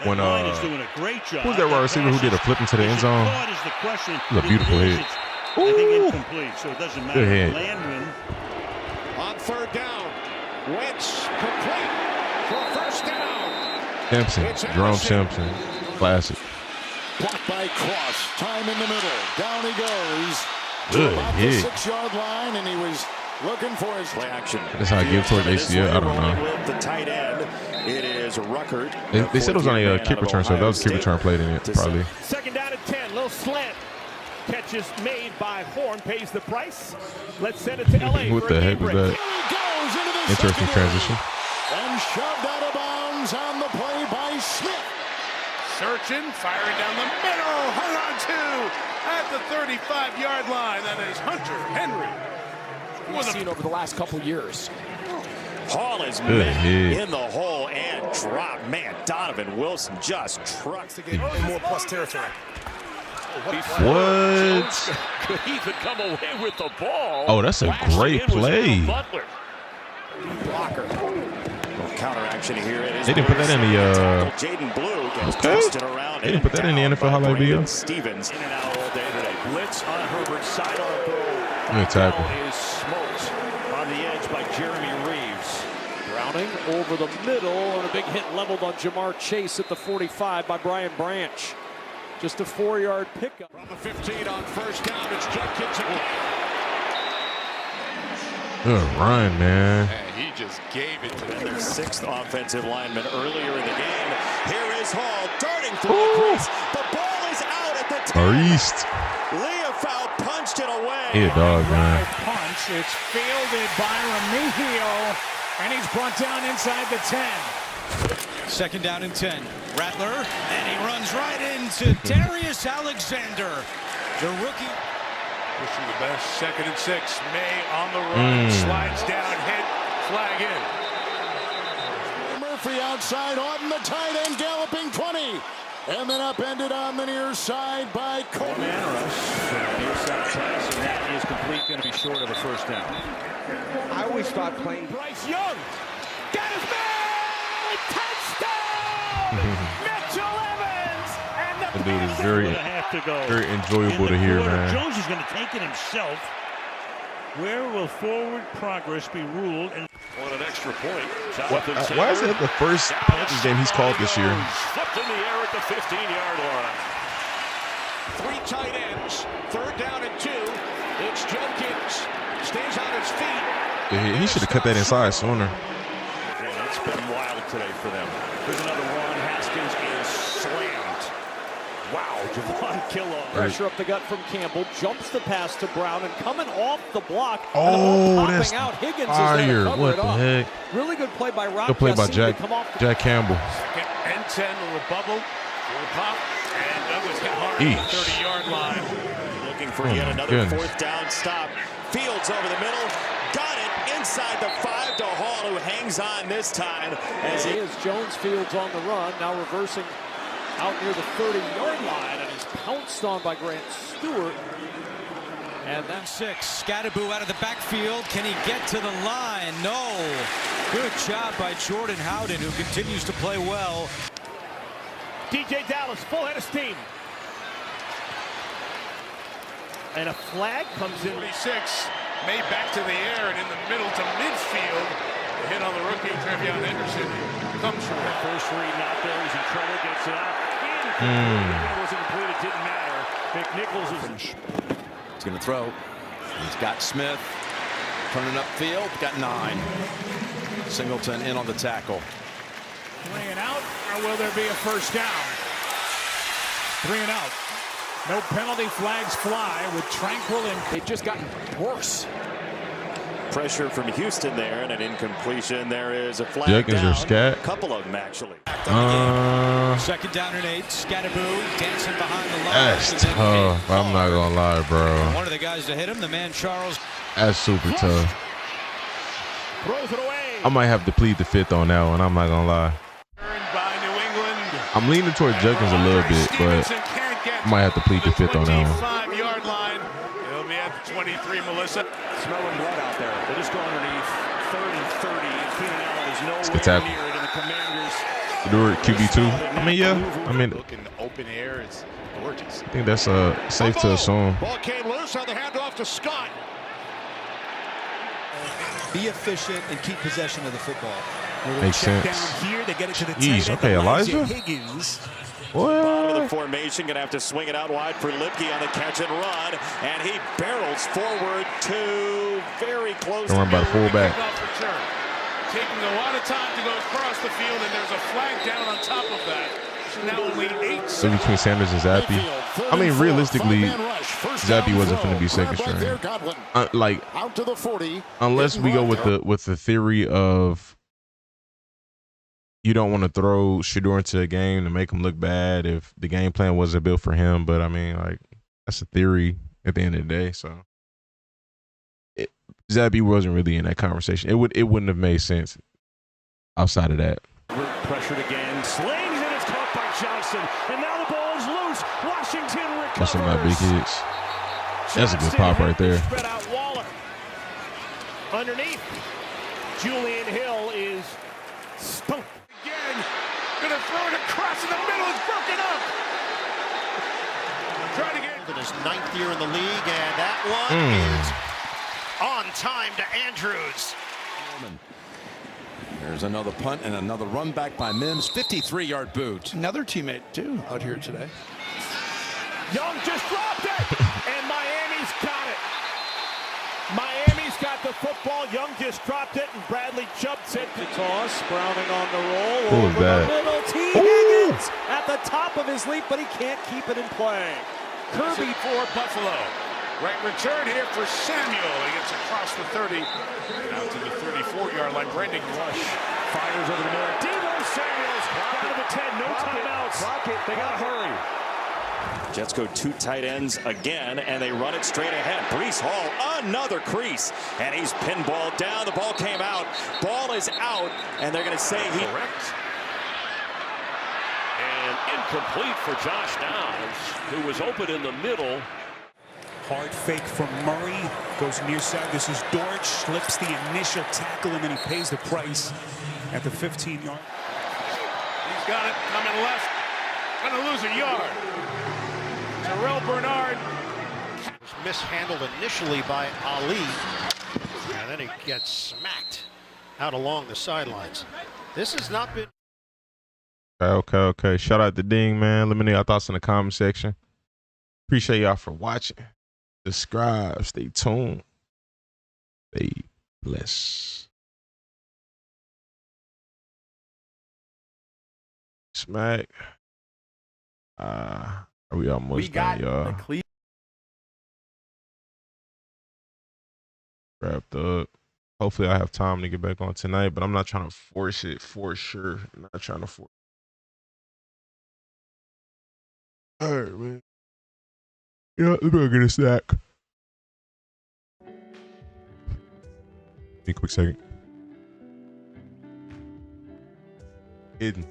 when doing a great job. who's that wide receiver who did a flip into the end zone? It was a beautiful hit. I think incomplete, so it doesn't matter. Good hit. Landman. On third down. Wentz complete for a first down. Simpson, Jerome Simpson, classic. Blocked by Cross. Time in the middle. Down he goes. Good About hit. the 6-yard line, and he was looking for his Play action. That's how I give towards ACL. I don't know. With the tight end, it is Ruckert. They said it was only a kick return, so if that was a kick return played in it, probably. Second down at 10. Little slant. Catches made by Horn. Pays the price. Let's send it to L.A. What the heck was that? Interesting transition. And shoved out of bounds on the play by Smith. Searching, firing down the middle. Hung on to at the 35-yard line. That is Hunter Henry. We've seen over the last couple years. Hall is Good met hit. in the hole and drop. Man, Donovan Wilson just trucks to get more plus territory. What? Could even come away with the ball. Oh, that's a great play. blocker. Counter action here. It is They didn't put that in the Jaden Blue gets okay. twisted around. They didn't put that in the NFL highlight video. Stevens In and out all day today. Blitz on Herbert's sidearm throw. Good tackle. Is smoked on the edge by Jeremy Reeves. Browning over the middle, and a big hit leveled on Jamar Chase at the 45 by Brian Branch. Just a 4-yard pickup. From the 15 on first down, it's Judkins again. Good run, man. And he just gave it to them. their sixth offensive lineman earlier in the game. Here is Hall darting through the crease. The ball is out at the 10. East. Leofow punched it away. He a dog, man. Punch. It's fielded by Remigio, and he's brought down inside the 10. Second down and 10. Rattler, and he runs right into Darius Alexander, the rookie. Pushing the best. Second and 6. May on the run. Slides down. Hit. Flag in. Murphy outside. Orton, the tight end, galloping 20. And then upended on the near side by Cole. Man rush. Near side pass, and that is complete. Going to be short of a first down. I always thought playing. Bryce Young. Got his man. Touchdown. Mitchell The dude is very enjoyable to hear, man. Jones is going to take it himself. Where will forward progress be ruled? And on an extra point. Why is it the first Panthers game he's called this year? Flipped in the air at the 15-yard line. 3 tight ends. 3rd down and 2. It's Jenkins. Stays on his feet. Yeah, he should have cut that inside sooner. Yeah, it's been wild today for them. Here's another run. Haskins is slammed. Wow, Javon Killog. Pressure up the gut from Campbell. Jumps the pass to Brown and coming off the block. Oh, and that's out. Higgins fire. is there to cover What it the up. heck? Really good play by Rob. Good play by Jack Campbell. And 10 with a bubble. Will pop. And Douglas got hard at the 30-yard line. Looking for yet another 4th down stop. Fields over the middle. Got it inside the 5 to Hall, who hangs on this time. As he is Jones Fields on the run. Now reversing out near the 30-yard line, and is pounced on by Grant Stewart. And then 6. Scatterboo out of the backfield. Can he get to the line? No. Good job by Jordan Howden, who continues to play well. DJ Dallas, full head of steam. And a flag comes in. 46, made back to the air and in the middle to midfield. The hit on the rookie, Trevion Henderson, comes from it. First read not there. He's in trouble. Gets it out. It wasn't complete. It didn't matter. McNichols is. He's going to throw. He's got Smith turning upfield. Got 9. Singleton in on the tackle. 3 and out, or will there be a first down? 3 and out. No penalty flags fly with Tranquil, and they've just gotten worse. pressure from Houston there, and an incompletion. There is a flag Jenkins down. or Scat? A couple of them, actually. 2nd down and 8. Scatterboo dancing behind the line. That's tough. I'm not going to lie, bro. One of the guys to hit him, the man Charles. That's super tough. Throws it away. I might have to plead the 5th on that one. I'm not going to lie. By New England. I'm leaning toward Jenkins a little bit, but I might have to plead the 5th on that one. 25-yard line. He'll be at the 23, Melissa. Smelling blood out there. They just go underneath 3rd and 30. Keenan Allen is nowhere tackle. near it, and the Commanders. Do it QB2. I mean, yeah. I mean, Looking open air, it's gorgeous. I think that's safe to assume. Ball came loose on the handoff to Scott. Be efficient and keep possession of the football. Makes sense. Down here, they get it to the Jeez, tight end, okay, Elijah. Higgins. Bottom of the formation, gonna have to swing it out wide for Lipke on the catch and run, and he barrels forward to very close. Run by the fullback. Return. Taking a lot of time to go across the field, and there's a flag down on top of that. Now only 8 So between Sanders and Zappy. I mean, realistically, Zappy wasn't going to be second string. Like, out to the 40. Unless we go with the theory of you don't want to throw Shedeur into a game to make him look bad if the game plan wasn't built for him. But I mean, like, that's a theory at the end of the day. So Zappy wasn't really in that conversation. It wouldn't have made sense outside of that. Pressured again. Slings, and it's caught by Johnson. And now the ball is loose. Washington recovers. That's some of my big hits. That's a good pop right there. Spread out Waller. Underneath. Julian Hill is stumped. Again, gonna throw it across in the middle. It's broken up. Trying to get In his 9th year in the league, and that one is on time to Andrews. There's another punt and another run back by Mims. 53-yard boot. Another teammate, too, out here today. Young just dropped it, and Miami's got it. Miami's got the football. Young just dropped it, and Bradley jumps it. The toss, Browning on the roll. Who was Over that? the middle, T. Higgins at the top of his leap, but he can't keep it in play. Kirby for Buffalo. Right return here for Samuel. He gets across the 30. Out to the 34-yard line. Brendan Rush Fires over the middle. Deebo Samuels down to the 10. No timeouts. They got to hurry. Jets go 2 tight ends again, and they run it straight ahead. Breece Hall, another crease, and he's pinballed down. The ball came out. Ball is out, and they're going to say he... Correct. And incomplete for Josh Downs, who was open in the middle. Hard fake from Murray. Goes near side. This is Dortch. Slips the initial tackle, and then he pays the price at the 15-yard. He's got it coming left. Gonna lose a yard. Terrell Bernard. Was mishandled initially by Ali, and then he gets smacked out along the sidelines. This has not been. Okay. Shout out to Ding, man. Let me know your thoughts in the comment section. Appreciate y'all for watching. Subscribe. Stay tuned. Stay blessed. Smack. Are we almost done, y'all? Wrapped up. Hopefully I have time to get back on tonight, but I'm not trying to force it for sure. I'm not trying to force. All right, man. Yeah, let me go get a snack. Be a quick second. Hidden.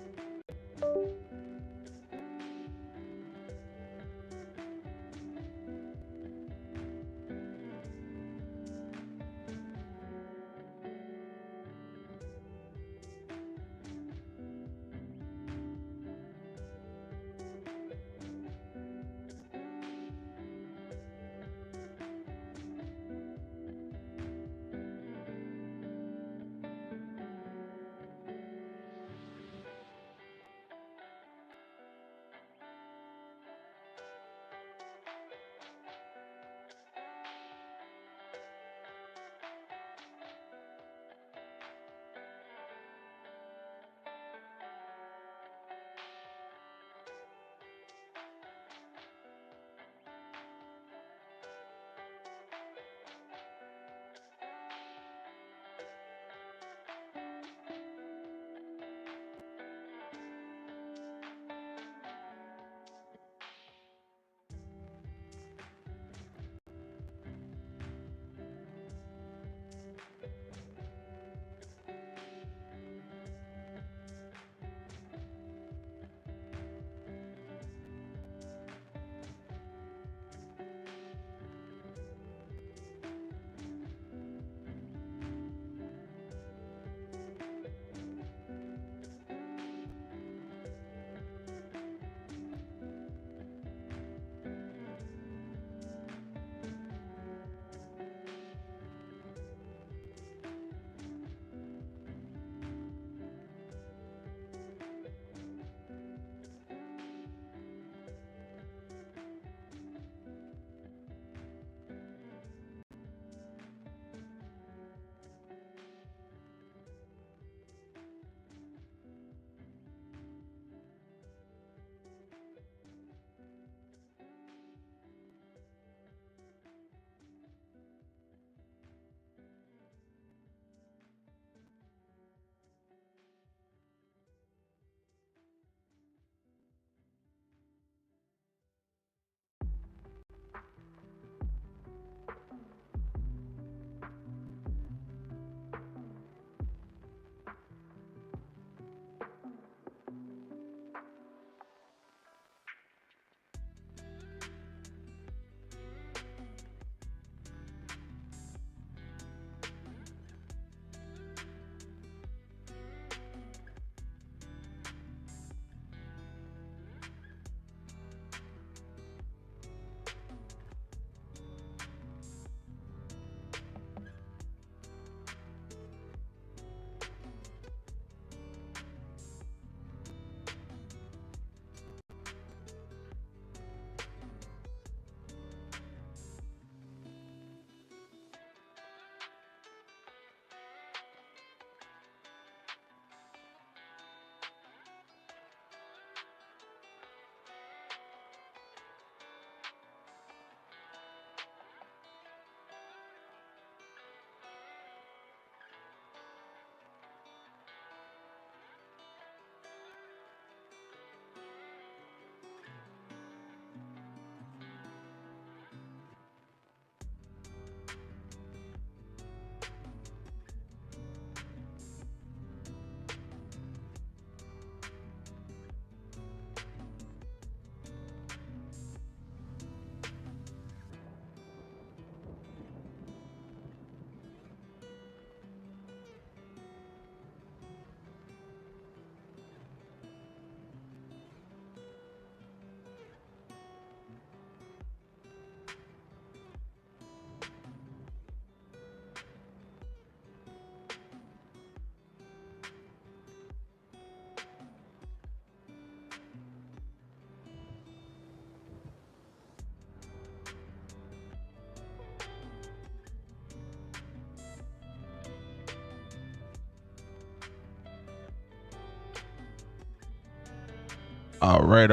All right.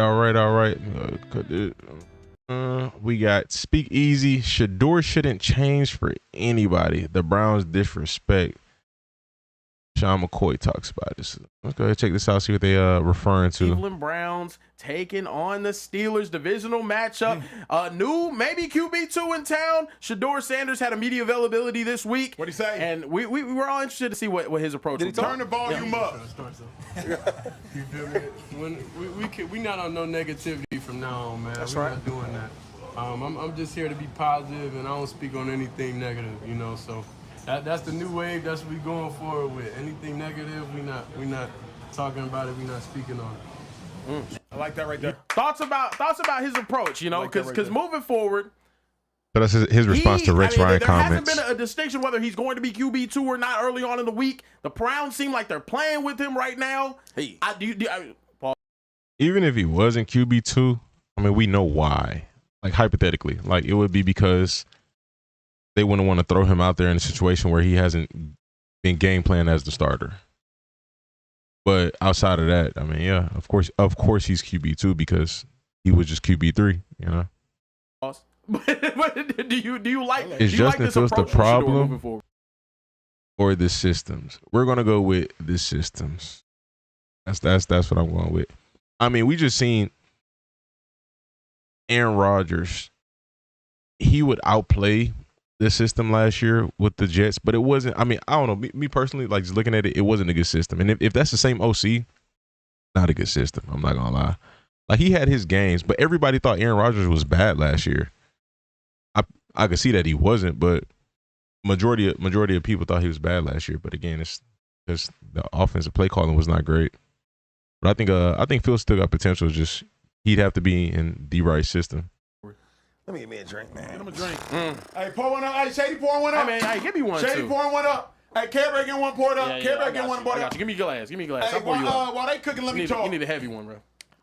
We got Speakeasy. Shador shouldn't change for anybody. The Browns disrespect. Sean McCoy talks about this. Let's go ahead and check this out, see what they referring to. Cleveland Browns taking on the Steelers divisional matchup. New maybe QB2 in town. Shador Sanders had a media availability this week. What'd he say? And we were all interested to see what his approach was. Turn the volume up. You feel me? When we not on no negativity from now on, man. That's We're right. not doing that. I'm just here to be positive, and I don't speak on anything negative, you know. So that's the new wave. That's what we going forward with. Anything negative, we not talking about it. We not speaking on it. I like that right there. Thoughts about his approach, you know, because moving forward. So that's his response to Rex Ryan there comments. hasn't been a distinction whether he's going to be QB2 or not early on in the week. The Browns seem like they're playing with him right now. Hey, Paul. Even if he wasn't QB2, I mean, we know why. Like, hypothetically, like, it would be because they wouldn't want to throw him out there in a situation where he hasn't been game planned as the starter. But outside of that, I mean, yeah, of course he's QB2 because he was just QB3, you know. But do you like? Is do you Justin like this Fields the approach from Shador moving problem forward? or the systems? We're gonna go with the systems. That's what I'm going with. I mean, we just seen Aaron Rodgers. He would outplay the system last year with the Jets, but it wasn't. I mean, I don't know. Me personally, like, just looking at it, it wasn't a good system. And if that's the same OC, not a good system. I'm not gonna lie. Like, he had his games, but everybody thought Aaron Rodgers was bad last year. I could see that he wasn't, but majority of people thought he was bad last year. But again, it's because the offensive play calling was not great. But I think Phil still got potential. Just he'd have to be in the right system. Let me get me a drink, man. Get him a drink. Hey, pour one up. Hey, Shady, pour one up. Hey, man, give me one Shady, too. pouring one up. Hey, Care-Bear, get one poured up. Care-Bear, get one poured up. Give me a glass. Give me a glass. Hey, I'll pour you up. while they cooking, let me talk. You need a heavy one, bro.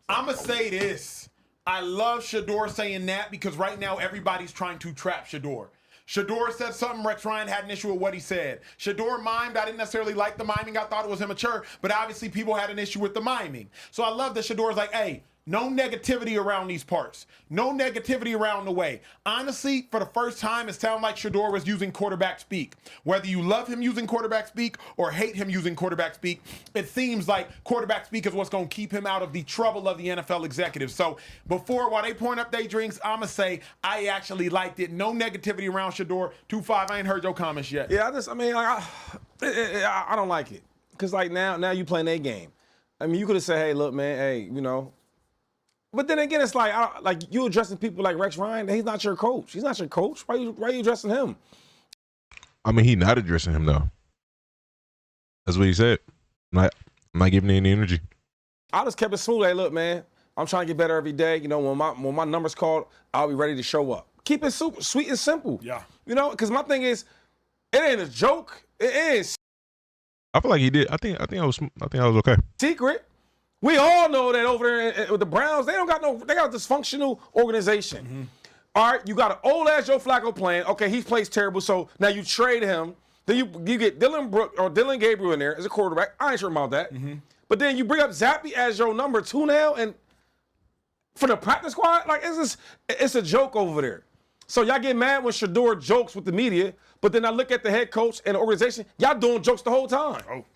I'm going to say this. I love Shador saying that because right now everybody's trying to trap Shador. Shador said something. Rex Ryan had an issue with what he said. Shador mimed. I didn't necessarily like the miming. I thought it was immature, but obviously people had an issue with the miming. So I love that Shador's like, hey, no negativity around these parts. No negativity around the way. Honestly, for the first time, it sounded like Shador was using quarterback speak. Whether you love him using quarterback speak or hate him using quarterback speak, it seems like quarterback speak is what's going to keep him out of the trouble of the NFL executives. So while they point up their drinks, I'm going to say I actually liked it. No negativity around Shador. 2-5, I ain't heard your comments yet. Yeah, I don't like it. Because, like, now you playing a game. I mean, you could have said, hey, look, man, hey, you know. But then again, it's like you addressing people like Rex Ryan. He's not your coach. He's not your coach. Why are you addressing him? I mean, he's not addressing him though. That's what he said. I'm not giving any energy. I just kept it smooth. Hey, look, man, I'm trying to get better every day. You know, when my number's called, I'll be ready to show up. Keep it super sweet and simple. Yeah. You know, because my thing is, it ain't a joke. It is. I feel like he did. I think I was okay. Secret. We all know that over there with the Browns, they got a dysfunctional organization. Mm-hmm. All right, you got an old ass Joe Flacco playing. Okay, he plays terrible, so now you trade him. Then you get Dylan Gabriel in there as a quarterback. I ain't sure about that. Mm-hmm. But then you bring up Zappy as your number 2 now, and for the practice squad, like it's a joke over there. So y'all get mad when Shador jokes with the media, but then I look at the head coach and the organization, y'all doing jokes the whole time. Oh.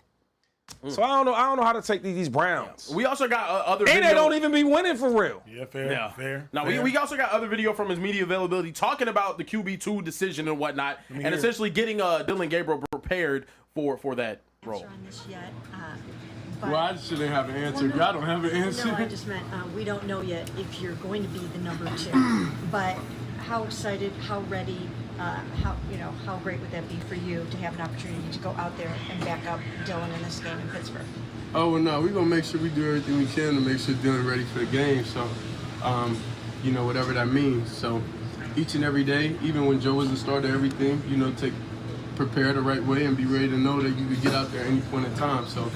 So I don't know how to take these Browns. We also got other video. video. And they don't even be winning for real. Yeah, fair. Now, we also got other video from his media availability talking about the QB2 decision and whatnot, and essentially getting Dylan Gabriel prepared for that role. Well, I shouldn't have an answer. Y'all don't have an answer. No, I just meant we don't know yet if you're going to be the number 2. But how excited, how ready, how great would that be for you to have an opportunity to go out there and back up Dylan in this game in Pittsburgh? Oh, well, no, we're going to make sure we do everything we can to make sure Dylan ready for the game. So, whatever that means. So each and every day, even when Joe was the starter, everything, prepare the right way and be ready to know that you could get out there at any point in time. So,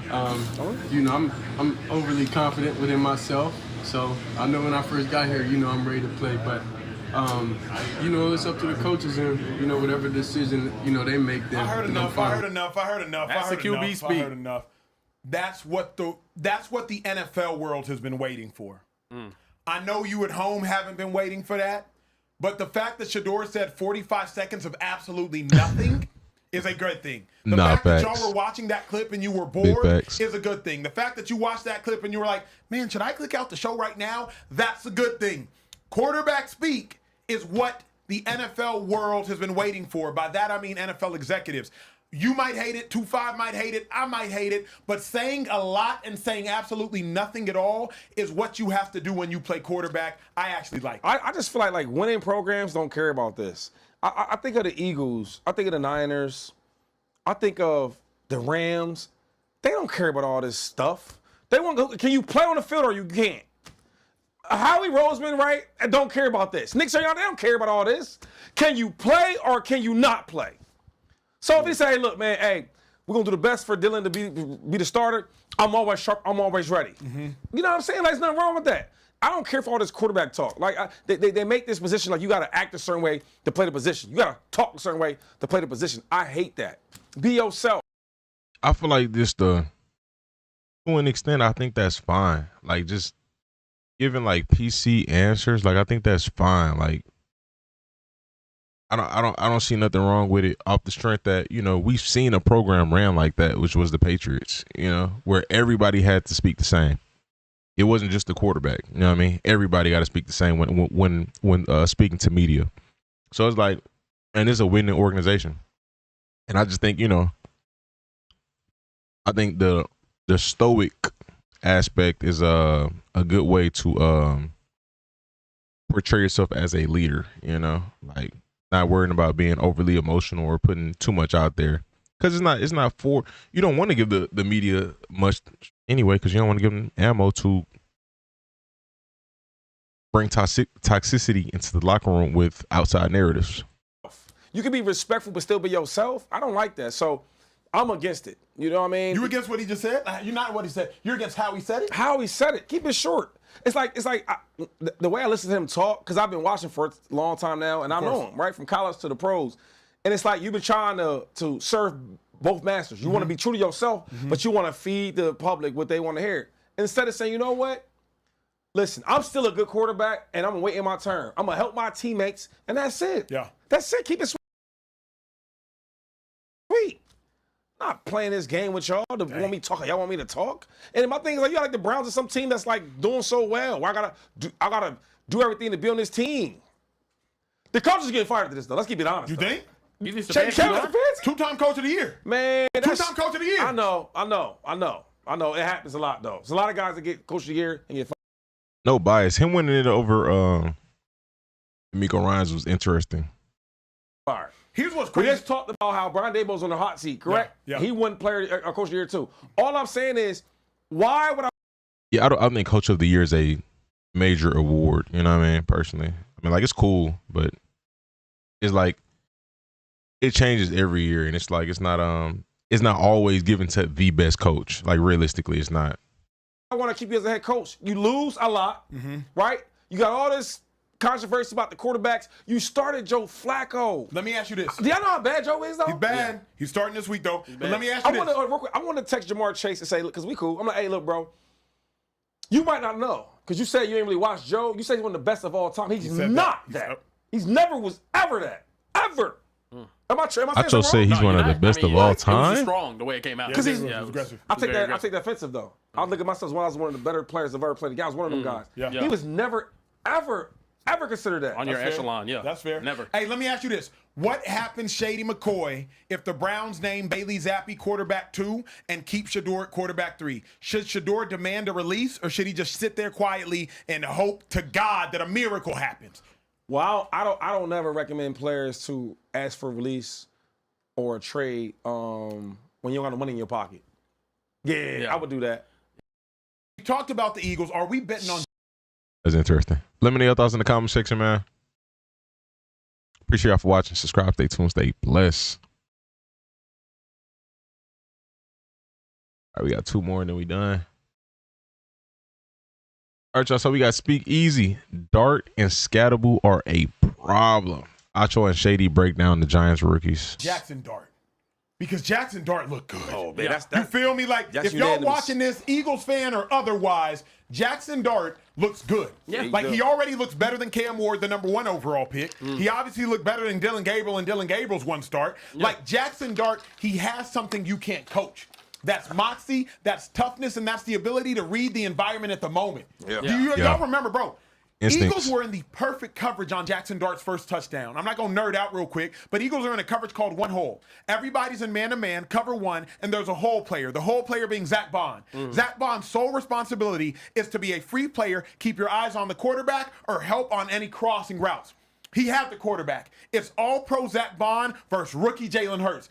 I'm overly confident within myself. So I know when I first got here, I'm ready to play. But, it's up to the coaches and, whatever decision, they make. Then, I heard enough. That's the QB speak. I heard enough. that's what the NFL world has been waiting for. I know you at home haven't been waiting for that, but the fact that Shedeur said 45 seconds of absolutely nothing is a good thing. The fact that y'all were watching that clip and you were bored is a good thing. The fact that you watched that clip and you were like, man, should I click out the show right now? That's a good thing. Quarterback speak is what the NFL world has been waiting for. By that, I mean NFL executives. You might hate it, 2-5 might hate it, I might hate it, but saying a lot and saying absolutely nothing at all is what you have to do when you play quarterback. I actually like it. I just feel like winning programs don't care about this. I think of the Eagles, I think of the Niners, I think of the Rams. They don't care about all this stuff. They want to go, can you play on the field or you can't? Howie Roseman, right? I don't care about this. Nick Sirianni, they don't care about all this. Can you play or can you not play? So if they say, hey, look, man, hey, we're going to do the best for Dylan to be the starter, I'm always sharp, I'm always ready. You know what I'm saying? Like, there's nothing wrong with that. I don't care for all this quarterback talk. Like, they make this position like you got to act a certain way to play the position. You got to talk a certain way to play the position. I hate that. Be yourself. I feel like to an extent, I think that's fine. Like, just giving, like, PC answers, like, I think that's fine. Like, I don't see nothing wrong with it off the strength that, you know, we've seen a program ran like that, which was the Patriots, you know, where everybody had to speak the same. It wasn't just the quarterback, you know what I mean? Everybody got to speak the same when speaking to media. So it's like, and it's a winning organization. And I just think, you know, I think the stoic aspect is a good way to portray yourself as a leader, you know, like, not worrying about being overly emotional or putting too much out there, because it's not for, you don't want to give the media much anyway, because you don't want to give them ammo to bring toxicity into the locker room with outside narratives. You can be respectful but still be yourself. I don't like that, so I'm against it. You know what I mean? You against what he just said? You're not what he said. You're against how he said it? How he said it. Keep it short. It's like the way I listen to him talk, because I've been watching for a long time now, and I know him, right, from college to the pros. And it's like you've been trying to serve both masters. You want to be true to yourself, but you want to feed the public what they want to hear. Instead of saying, you know what? Listen, I'm still a good quarterback, and I'm waiting my turn. I'm going to help my teammates, and that's it. Yeah. That's it. Keep it sweet. Not playing this game with y'all to want me talking. Y'all want me to talk? And my thing is like, you like the Browns are some team that's like doing so well. I gotta do everything to be on this team. The coach is getting fired after this though. Let's keep it honest. You think? Two-time coach of the year. Man, two-time coach of the year. I know. It happens a lot though. There's a lot of guys that get coach of the year and get fired. No bias. Him winning it over D'Amico Ryans was interesting. Fired. Here's what's crazy. We just talked about how Brian Daboll's on the hot seat, correct? Yeah. He won player coach of the year too. All I'm saying is, why would I? Yeah, I think coach of the year is a major award. You know what I mean? Personally, I mean, like, it's cool, but it's like it changes every year, and it's like it's not always given to the best coach. Like, realistically, it's not. I want to keep you as a head coach. You lose a lot, right? You got all this controversy about the quarterbacks. You started Joe Flacco. Let me ask you this. Do y'all know how bad Joe is, though? He's bad. Yeah. He's starting this week, though. But let me ask you this. Real quick, I want to text Jamar Chase and say, look, because we cool. I'm like, hey, look, bro. You might not know, because you said you ain't really watched Joe. You said he's one of the best of all time. He's not that. He's never was ever that. Ever. Am I saying I just say he's one of the best of all time. It was strong the way it came out. Because he's aggressive. I take that offensive, though. I look at myself as one of the better players I've ever played. The guy was one of them guys. Yeah. He was never, ever considered that. On your echelon, yeah. That's fair. Never. Hey, let me ask you this. What happens, Shady McCoy, if the Browns name Bailey Zappi quarterback 2 and keep Shedeur at quarterback 3? Should Shedeur demand a release, or should he just sit there quietly and hope to God that a miracle happens? Well, I don't never recommend players to ask for release or a trade when you don't got the money in your pocket. Yeah, I would do that. We talked about the Eagles. Are we betting on? That's interesting. Let me know your thoughts in the comment section, man. Appreciate y'all for watching. Subscribe, stay tuned, stay blessed. All right, we got 2 more and then we done. All right, y'all, so we got Speakeasy. Dart and Scatterable are a problem. Acho and Shady break down the Giants rookies. Jackson Dart. Because Jackson Dart looked good. Oh, man, that's you feel me? Like, that's if y'all unanimous. watching this, Eagles fan or otherwise, Jackson Dart looks good. Yeah, Like, he already looks better than Cam Ward, the #1 overall pick. He obviously looked better than Dylan Gabriel and Dylan Gabriel's one start. Like, Jackson Dart, he has something you can't coach. That's moxie, that's toughness, and that's the ability to read the environment at the moment. Yeah. Y'all remember, bro? Instincts. Eagles were in the perfect coverage on Jackson Dart's first touchdown. I'm not going to nerd out real quick, but Eagles are in a coverage called one hole. Everybody's in man-to-man, cover one, and there's a hole player. The hole player being Zach Bond. Zach Bond's sole responsibility is to be a free player, keep your eyes on the quarterback, or help on any crossing routes. He had the quarterback. It's all-pro Zach Bond versus rookie Jalen Hurts.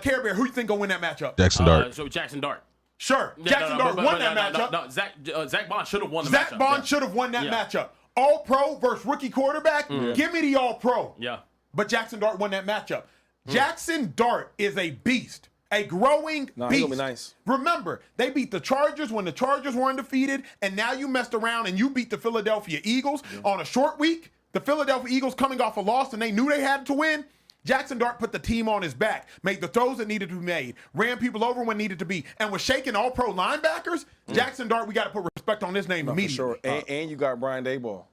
Care Bear, who you think going to win that matchup? Jackson Dart. So Jackson Dart. Sure. Jackson Dart won that matchup. No, Zach Bond should have won the matchup. Zach Bond should have won that matchup. All-pro versus rookie quarterback. Give me the all-pro. Yeah. But Jackson Dart won that matchup. Jackson Dart is a beast. A growing beast. He's gonna be nice. Remember, they beat the Chargers when the Chargers were undefeated, and now you messed around and you beat the Philadelphia Eagles on a short week. The Philadelphia Eagles coming off a loss and they knew they had to win. Jackson Dart put the team on his back, made the throws that needed to be made, ran people over when needed to be, and was shaking all-pro linebackers. Jackson Dart, we got to put respect on his name immediately. For sure. And you got Brian Daboll.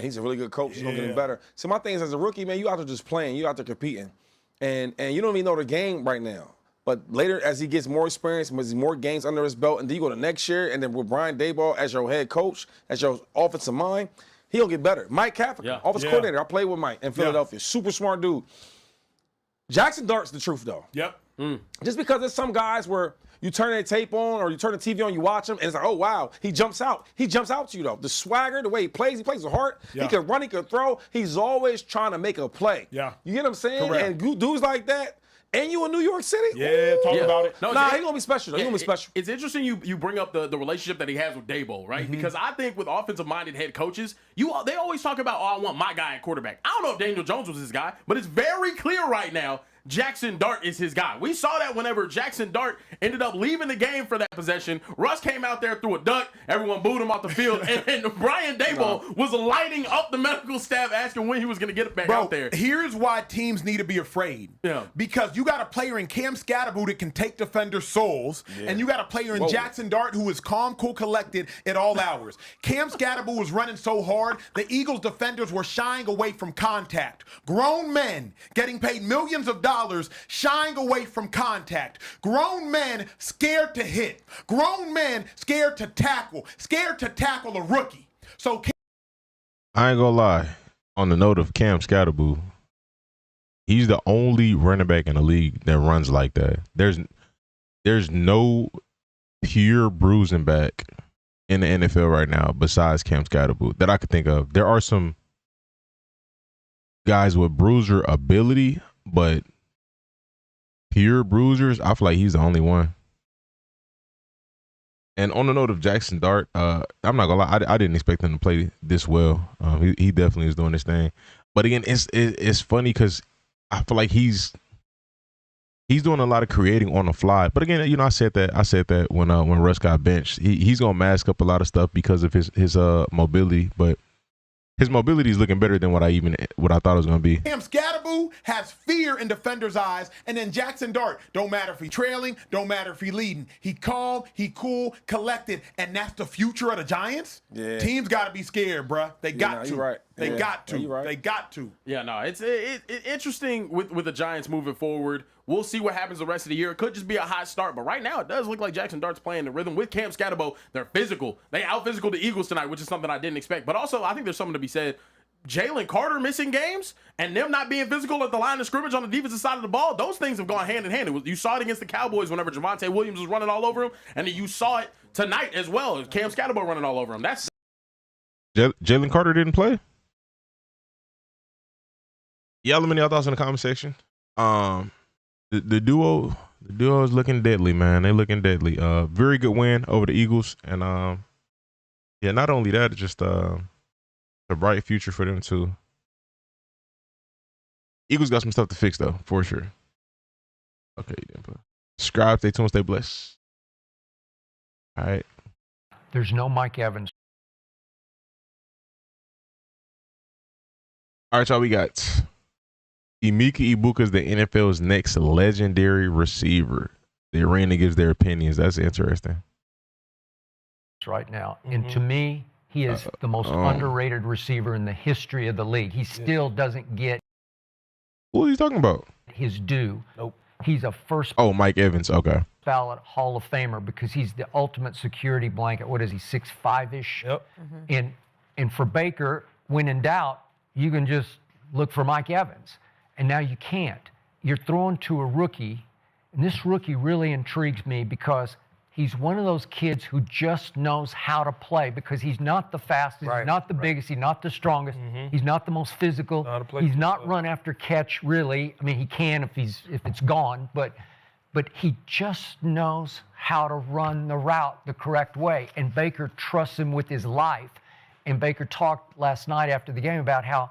He's a really good coach. He's going to get him better. So my thing is, as a rookie, man, you out there just playing. You out there competing. And you don't even know the game right now. But later, as he gets more experience, as more games under his belt, and then you go to next year, and then with Brian Daboll as your head coach, as your offensive mind, he'll get better. Mike Kafka, office coordinator. I played with Mike in Philadelphia. Super smart dude. Jackson Dart's the truth, though. Yep. Just because there's some guys where you turn the tape on or you turn the TV on, you watch him, and it's like, oh, wow, he jumps out. He jumps out to you, though. The swagger, the way he plays with heart. Yeah. He can run, he can throw. He's always trying to make a play. Yeah. You get what I'm saying? Correct. And dudes like that, and you in New York City? Yeah, talk about it. No, he's going to be special. He's going to be special. It's interesting you bring up the relationship that he has with Daboll, right? Because I think with offensive-minded head coaches, they always talk about, oh, I want my guy at quarterback. I don't know if Daniel Jones was his guy, but it's very clear right now Jackson Dart is his guy. We saw that whenever Jackson Dart ended up leaving the game for that possession. Russ came out there, threw a duck. Everyone booed him off the field. And Brian Daboll was lighting up the medical staff asking when he was going to get it back out there. Here's why teams need to be afraid. Yeah. Because you got a player in Cam Scatterbo that can take defenders' souls, and you got a player in Jackson Dart who is calm, cool, collected at all hours. Cam Scatterbo was running so hard, the Eagles defenders were shying away from contact. Grown men getting paid millions of dollars shying away from contact. Grown men scared to hit. Grown men scared to tackle a rookie. So I ain't gonna lie. On the note of Cam Scatterbo, he's the only running back in the league that runs like that. There's no pure bruising back in the NFL right now besides Cam Scatterbo that I could think of. There are some guys with bruiser ability, but pure bruisers, I feel like he's the only one. And on the note of Jackson Dart, I'm not gonna lie, I didn't expect him to play this well. He definitely is doing this thing. But again, it's funny because I feel like he's doing a lot of creating on the fly. But again, I said that when Russ got benched, he's gonna mask up a lot of stuff because of his mobility, but his mobility is looking better than what I thought it was going to be. Cam Scatterbo has fear in defenders' eyes, and then Jackson Dart, don't matter if he's trailing, don't matter if he's leading. He calm, he cool, collected, and that's the future of the Giants? Yeah. Teams got to be scared, bruh. They got to. You're right. They got to. You're right. They got to. Yeah, no, it's interesting with the Giants moving forward. We'll see what happens the rest of the year. It could just be a hot start, but right now it does look like Jackson Dart's playing the rhythm with Cam Scatterbo. They're physical. They out-physical the Eagles tonight, which is something I didn't expect. But also, I think there's something to be said. Jalen Carter missing games and them not being physical at the line of scrimmage on the defensive side of the ball, those things have gone hand in hand. You saw it against the Cowboys whenever Javonte Williams was running all over him, and then you saw it tonight as well. Cam Scatterbo running all over him. That's Jalen Carter didn't play? Yeah, let me know your thoughts in the comment section. The duo is looking deadly, man. They're looking deadly. Very good win over the Eagles, and yeah, not only that, just a bright future for them too. Eagles got some stuff to fix though, for sure. Okay, subscribe, stay tuned, stay blessed. All right. There's no Mike Evans. All right, y'all, we got Emeka Ibuka is the NFL's next legendary receiver. The arena gives their opinions. That's interesting. Right now. And to me, he is the most underrated receiver in the history of the league. He still doesn't get Who are you talking about? his due. Nope. He's a first Mike Evans. Okay. ballot Hall of Famer because he's the ultimate security blanket. What is he, 6'5"-ish? Yep. And for Baker, when in doubt, you can just look for Mike Evans. And now you can't. You're throwing to a rookie, and this rookie really intrigues me because he's one of those kids who just knows how to play because he's not the fastest, he's not the biggest, he's not the strongest, he's not the most physical, he's not run after catch really. I mean, he can if it's gone, but he just knows how to run the route the correct way. And Baker trusts him with his life. And Baker talked last night after the game about how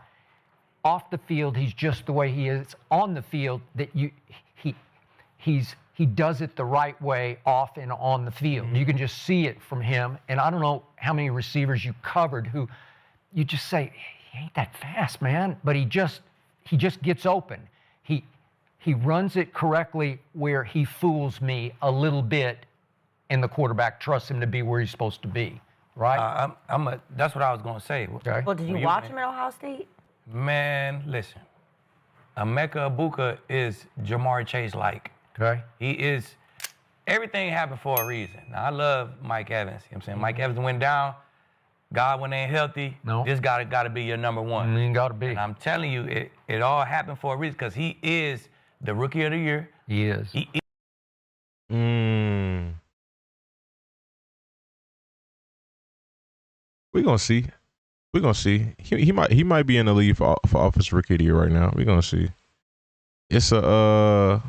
off the field he's just the way he is. On the field that he does it the right way off and on the field. You can just see it from him. And I don't know how many receivers you covered who you just say, he ain't that fast, man. But he just gets open. He runs it correctly where he fools me a little bit, and the quarterback trusts him to be where he's supposed to be, right? That's what I was going to say. Okay. Well, did you watch him at Ohio State? Man, listen. Emeka Ibuka is Jamar Chase-like. Okay. He is, everything happened for a reason. Now, I love Mike Evans. You know what I'm saying? Mike Evans went down. Godwin ain't healthy. No. This got to be your number one. Ain't got to be. And I'm telling you, it all happened for a reason because he is the rookie of the year. He is. We're gonna see. We're gonna see. He might be in the league for Office Rookie of the Year right now. We're gonna see. It's a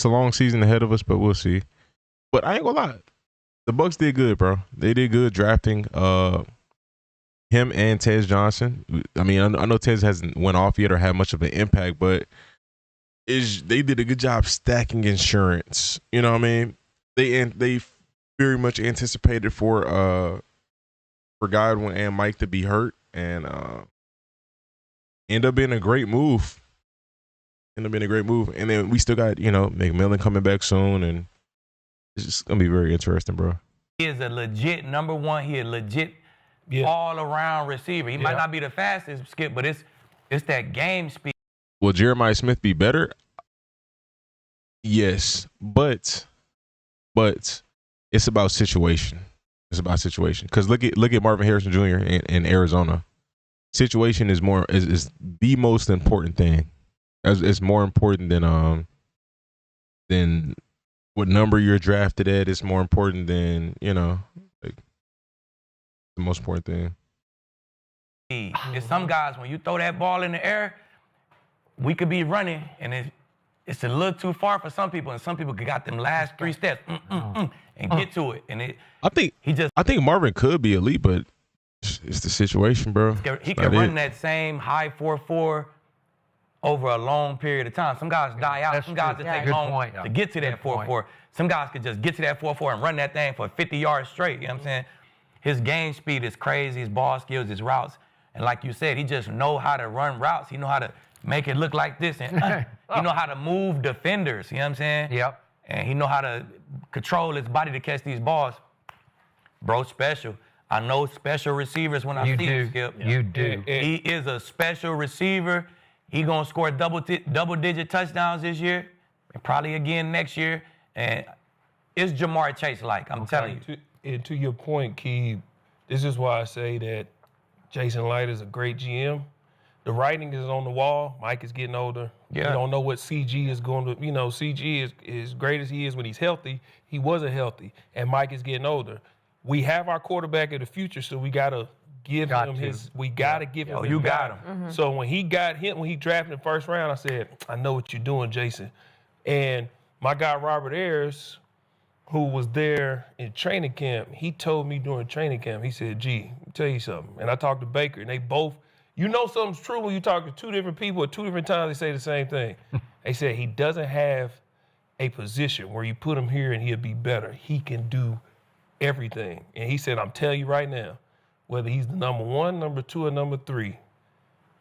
long season ahead of us, but we'll see. But I ain't gonna lie, the Bucks did good, bro. They did good drafting him and Tez Johnson. I mean, I know Tez hasn't went off yet or had much of an impact, but they did a good job stacking insurance. You know what I mean? They very much anticipated for Godwin and Mike to be hurt, and end up being a great move. And then we still got, McMillan coming back soon, and it's just gonna be very interesting, bro. He is a legit number one. He is legit all-around receiver. He might not be the fastest, Skip, but it's that game speed. Will Jeremiah Smith be better? Yes, but it's about situation. It's about situation. Because look at Marvin Harrison Jr. in Arizona. Situation is the most important thing. It's more important than what number you're drafted at. It's more important than the most important thing. There's some guys, when you throw that ball in the air, we could be running, and it's a little too far for some people, and some people got them last 3 steps and get to it. And I think Marvin could be elite, but it's the situation, bro. He can run that same high 4.4 over a long period of time. Some guys die out. Some guys take long to get to that 4.4. Some guys could just get to that 4.4 and run that thing for 50 yards straight. You know what I'm saying? His game speed is crazy. His ball skills, his routes. And like you said, he just know how to run routes. He know how to make it look like this. And he know how to move defenders. You know what I'm saying? Yep. And he know how to control his body to catch these balls. Bro, special. I know special receivers when I see him, Skip. You do. He is a special receiver. He going to score double-digit touchdowns this year and probably again next year. And it's Jamar Chase-like, I'm telling you. And to your point, Key, this is why I say that Jason Light is a great GM. The writing is on the wall. Mike is getting older. Yeah. You don't know what CG is going to, CG is as great as he is when he's healthy. He wasn't healthy. And Mike is getting older. We have our quarterback of the future, so we got to give him his, we got to give him his you got battle. him. So when he drafted in the first round, I said, I know what you're doing, Jason. And my guy, Robert Ayers, who was there in training camp, he told me during training camp, he said, G, let me tell you something. And I talked to Baker, and they both, something's true when you talk to two different people at two different times, they say the same thing. They said he doesn't have a position where you put him here and he'll be better. He can do everything. And he said, I'm telling you right now, whether he's the number 1, number 2, or number 3,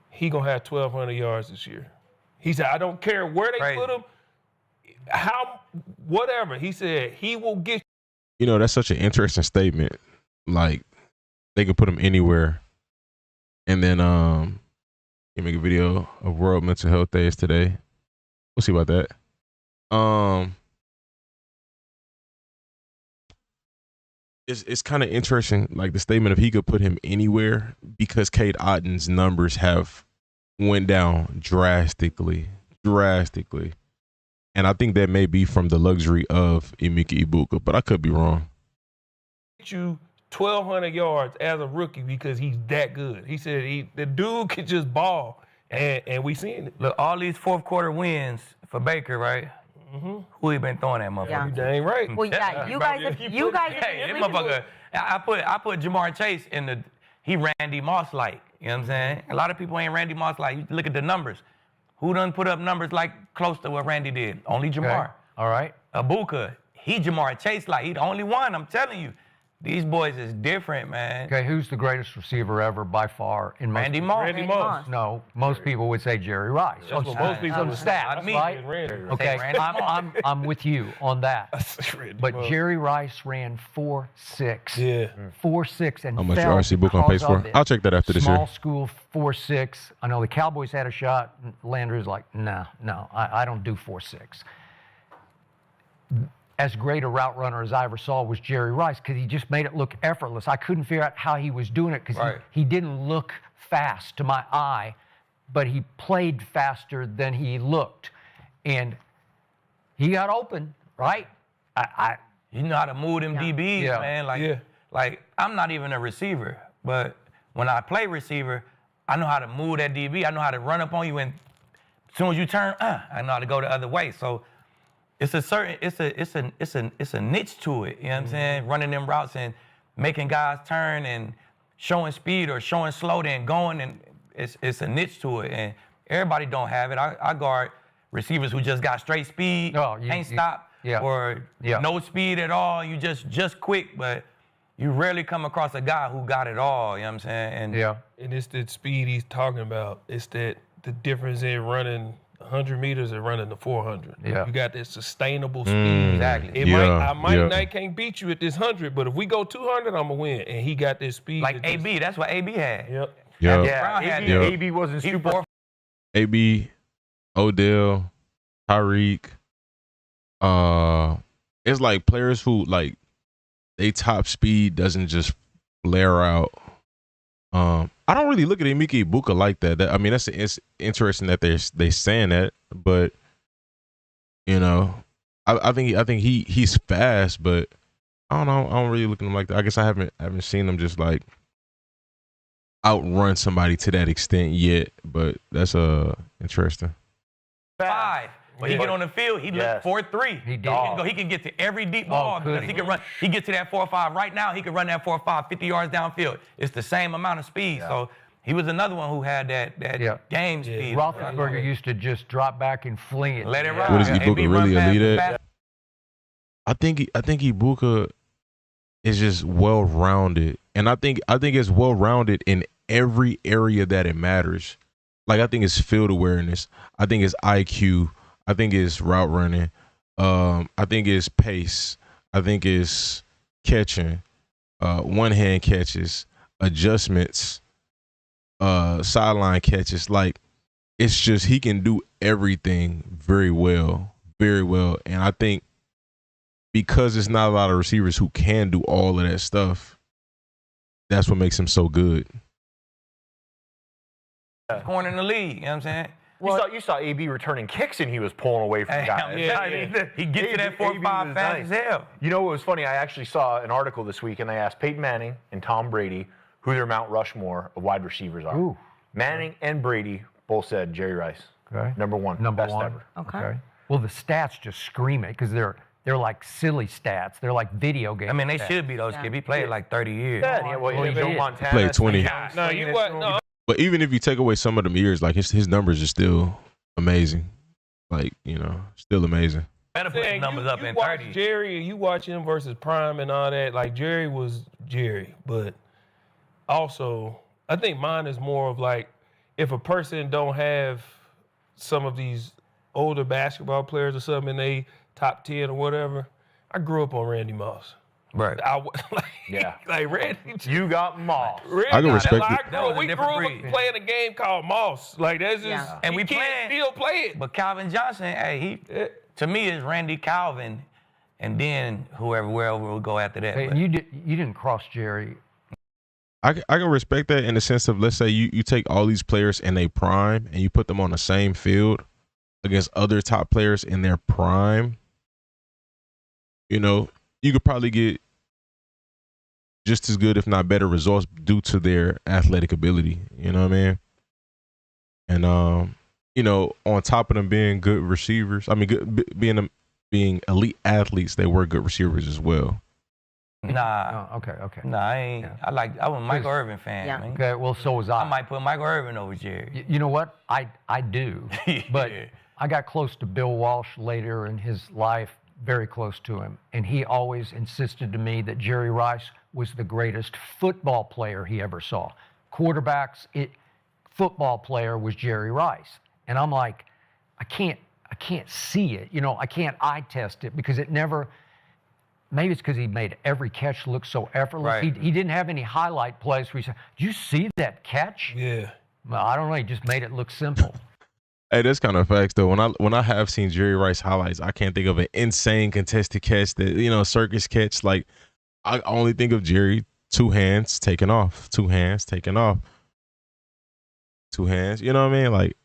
he gonna have 1,200 yards this year. He said, I don't care where they put him, whatever. He said he will get. You know, that's such an interesting statement. Like, they could put him anywhere. And then he make a video of World Mental Health Days today. We'll see about that. It's kind of interesting, like the statement of he could put him anywhere because Cade Otton's numbers have went down drastically. And I think that may be from the luxury of Emeka Ibuka, but I could be wrong. You 1,200 yards as a rookie because he's that good. He said the dude could just ball, and we seen it. Look, all these fourth quarter wins for Baker, right? Mm-hmm. Who he been throwing that motherfucker? Yeah. You dang right. Well, yeah, you guys. Hey, this motherfucker. I put Jamar Chase in the. He Randy Moss like. You know what I'm saying? A lot of people ain't Randy Moss like. You look at the numbers. Who done put up numbers like close to what Randy did? Only Jamar. Okay. All right. Ibuka. He Jamar Chase like. He the only one. I'm telling you. These boys is different, man. Okay, who's the greatest receiver ever by far in most Randy Moss. Randy Moss. No, most people would say Jerry Rice. That's what most people on would stats, say. right? Okay, I'm with you on that. But Jerry Rice ran 4.6. Yeah. 4.6 and How much fell RC book on pace because for? of it. I'll check that after this year. Small school 4.6. I know the Cowboys had a shot. Landry's like, no, I don't do 4.6. As great a route runner as I ever saw was Jerry Rice because he just made it look effortless. I couldn't figure out how he was doing it because he didn't look fast to my eye, but he played faster than he looked. And he got open, right? You know how to move them DBs, man. Like I'm not even a receiver, but when I play receiver, I know how to move that DB. I know how to run up on you, and as soon as you turn, I know how to go the other way. So it's a niche to it. You know what I'm saying? Running them routes and making guys turn and showing speed or showing slow then going, and it's a niche to it. And everybody don't have it. I guard receivers who just got straight speed, can't stop, or no speed at all. You just quick, but you rarely come across a guy who got it all. You know what I'm saying? And it's the speed he's talking about. It's that the difference in running 100 meters and running the 400. Yeah. You got that sustainable speed. Exactly. I can't beat you at this 100, but if we go 200, I'm going to win. And he got this speed. Like AB, that's what AB had. Yep. AB wasn't super. AB, Odell, Tyreek. It's like players who, like, they top speed doesn't just flare out. I don't really look at Emeka Ibuka like that. I mean, it's interesting that they saying that, but you know, I think he's fast, but I don't know. I don't really look at him like that. I guess I haven't seen him just like outrun somebody to that extent yet. But that's interesting. 5. When he get on the field, he look 4.3. He can get to every deep ball because he can run. He get to that 4.5 right now. He can run that 4.5 50 yards downfield. It's the same amount of speed. So he was another one who had that game speed. Roethlisberger used to just drop back and fling it. Let it ride. What is Ibuka really elite at? I think Ibuka is just well rounded, and I think it's well rounded in every area that it matters. Like I think it's field awareness. I think it's IQ. I think it's route running. I think it's pace. I think it's catching, one-hand catches, adjustments, sideline catches. Like, it's just he can do everything very well. And I think because there's not a lot of receivers who can do all of that stuff, that's what makes him so good. Corner in the league, you know what I'm saying? You saw AB returning kicks and he was pulling away from guys. He gets to that 4.5 fast as hell. You know what was funny? I actually saw an article this week and they asked Peyton Manning and Tom Brady who their Mount Rushmore of wide receivers are. Ooh. Manning and Brady both said Jerry Rice. Okay. Number one. Best ever. Okay. Well, the stats just scream it because they're like silly stats. They're like video games. I mean, they should be those kids. He played like 30 years. Joe Montana. Played 20. No. But even if you take away some of them years, like his numbers are still amazing. Like, you know, still amazing. Better put the numbers up in 30. Jerry, you watch him versus Prime and all that. Like, Jerry was Jerry. But also, I think mine is more of like, if a person don't have some of these older basketball players or something in they top 10 or whatever, I grew up on Randy Moss. Right. Like Randy. You got Moss. Randy, I can respect we grew up playing a game called Moss. Like that's just and we can't still play it. But Calvin Johnson, hey, to me is Randy Calvin, and then wherever will go after that. Hey, you didn't cross Jerry. I can respect that in the sense of, let's say you take all these players in their prime and you put them on the same field against other top players in their prime. You know, you could probably get just as good, if not better, results due to their athletic ability. You know what I mean? And you know, on top of them being good receivers, I mean, being elite athletes, they were good receivers as well. Nah. Okay. Nah, I ain't. Yeah. I'm a Michael Irvin fan, man. Okay, well, so was I. I might put Michael Irvin over Jerry. You know what? I do. But I got close to Bill Walsh later in his life, very close to him. And he always insisted to me that Jerry Rice was the greatest football player he ever saw. Football player was Jerry Rice. And I'm like, I can't see it. You know, I can't eye test it because it never. Maybe it's because he made every catch look so effortless. Right. He didn't have any highlight plays where he said, "Did you see that catch?" Yeah. Well, I don't know. He just made it look simple. Hey, that's kind of facts though. When I have seen Jerry Rice highlights, I can't think of an insane contested catch that, you know, circus catch. Like, I only think of Jerry 2 hands taking off, 2 hands taking off, 2 hands. You know what I mean? Like,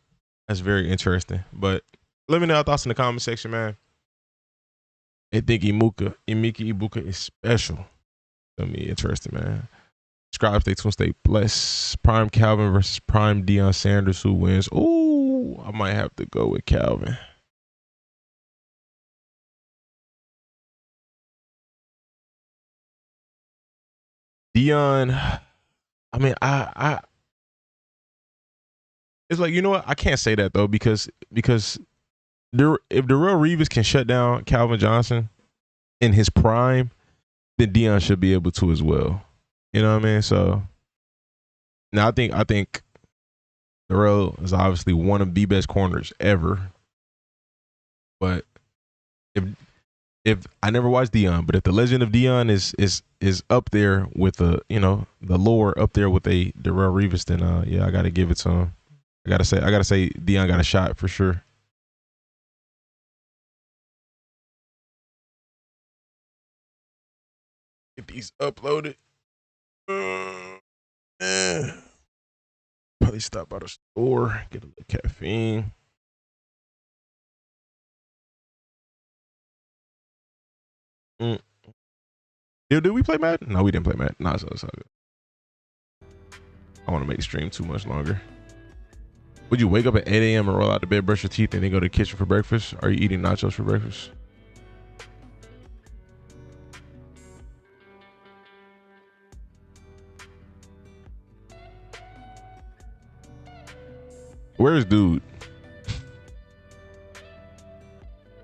that's very interesting. But let me know your thoughts in the comment section, man. I think Emeka Ibuka is special. That'll be interesting, man. Subscribe, stay tuned, stay blessed. Prime Calvin versus Prime Deion Sanders. Who wins? Ooh, I might have to go with Calvin. Deion, I mean, I it's like, you know what? I can't say that though, because if Darrelle Revis can shut down Calvin Johnson in his prime, then Deion should be able to as well. You know what I mean? So now I think Darrelle is obviously one of the best corners ever. But if I never watched Deion, but if the legend of Deion is up there with the lore up there with a Darrelle Revis, then yeah, I gotta give it to him. I gotta say Deion got a shot for sure. Get these uploaded. Probably stop by the store, get a little caffeine. Did we play Madden? No, we didn't play Madden. No, it's all good. I want to make the stream too much longer. Would you wake up at 8 a.m. and roll out the bed, brush your teeth, and then go to the kitchen for breakfast? Are you eating nachos for breakfast? Where's dude?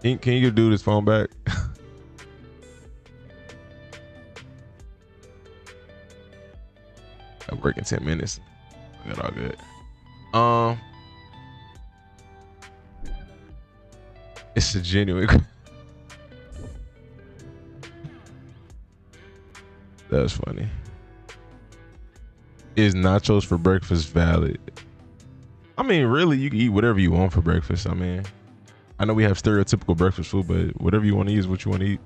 Can you give dude his phone back? I work in 10 minutes. I got all good. It's a genuine. That's funny. Is nachos for breakfast valid? I mean, really, you can eat whatever you want for breakfast. I mean, I know we have stereotypical breakfast food, but whatever you want to eat is what you want to eat.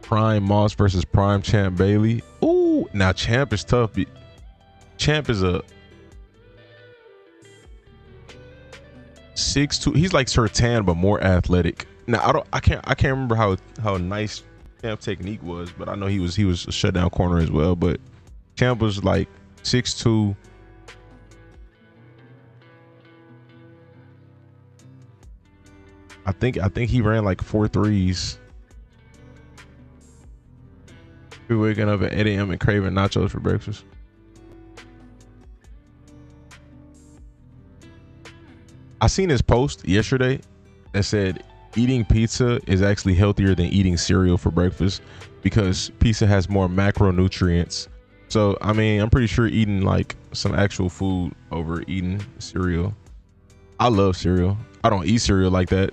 Prime Moss versus Prime Champ Bailey. Ooh, now Champ is tough. Champ is a 6'2". He's like Sertan, but more athletic. Now I can't remember how nice Champ technique was, but I know he was a shutdown corner as well. But Champ was like 6'2". I think he ran like 4 threes. We're waking up at 8 a.m. and craving nachos for breakfast. I seen this post yesterday that said eating pizza is actually healthier than eating cereal for breakfast because pizza has more macronutrients So I mean, I'm pretty sure eating like some actual food over eating cereal. I love cereal. I don't eat cereal like that.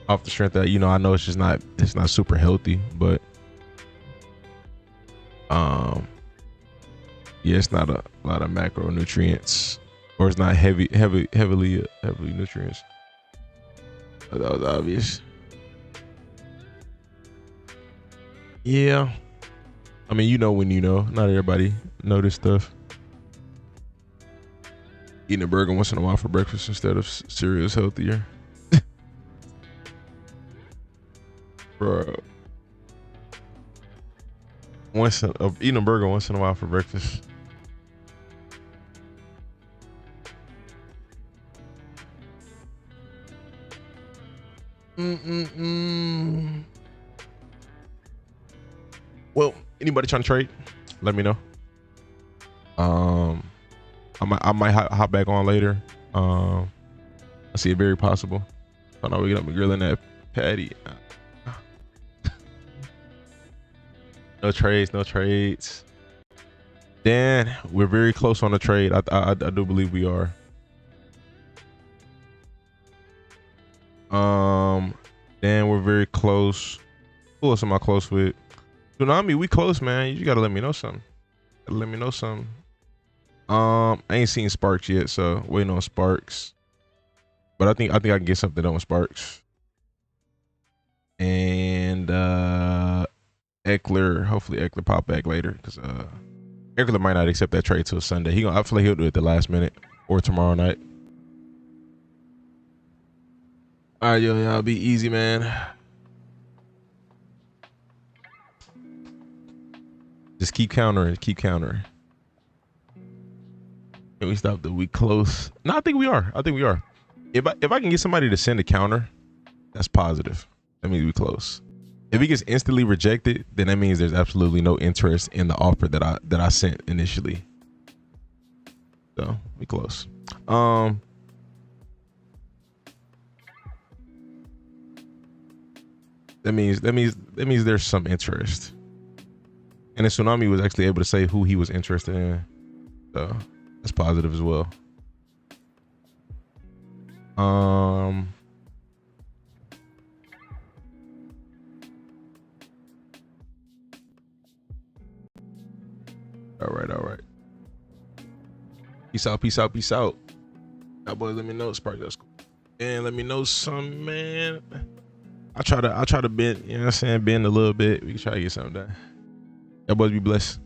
Off the strength that, you know, I know it's not super healthy, but yeah, it's not a lot of macronutrients, or it's not heavily nutrients. That was obvious. Yeah. I mean, you know when you know. Not everybody know this stuff. Eating a burger once in a while for breakfast instead of cereal is healthier. Bro. Eating a burger once in a while for breakfast. Well, anybody trying to trade? Let me know. I might hop back on later. I see it very possible. I know we get up and grilling that patty. No trades. Dan, we're very close on the trade. I do believe we are. Dan, we're very close. Who else am I close with? Tsunami, we close, man. You gotta let me know something. I ain't seen Sparks yet, so waiting on Sparks. But I think I can get something done with Sparks. And Eckler, hopefully Eckler pop back later, because Eckler might not accept that trade till Sunday. I feel like he'll do it at the last minute or tomorrow night. All right, y'all be easy, man. Just keep countering. Can we stop the week close? No, I think we are. If I can get somebody to send a counter, that's positive. That means we close. If he gets instantly rejected, then that means there's absolutely no interest in the offer that I sent initially. So we close. That means there's some interest. And the Tsunami was actually able to say who he was interested in. So that's positive as well. All right. Peace out. That boy, let me know, Spark. That's cool. And let me know some, man. I try to bend, you know what I'm saying, bend a little bit. We can try to get something done. Y'all boys be blessed.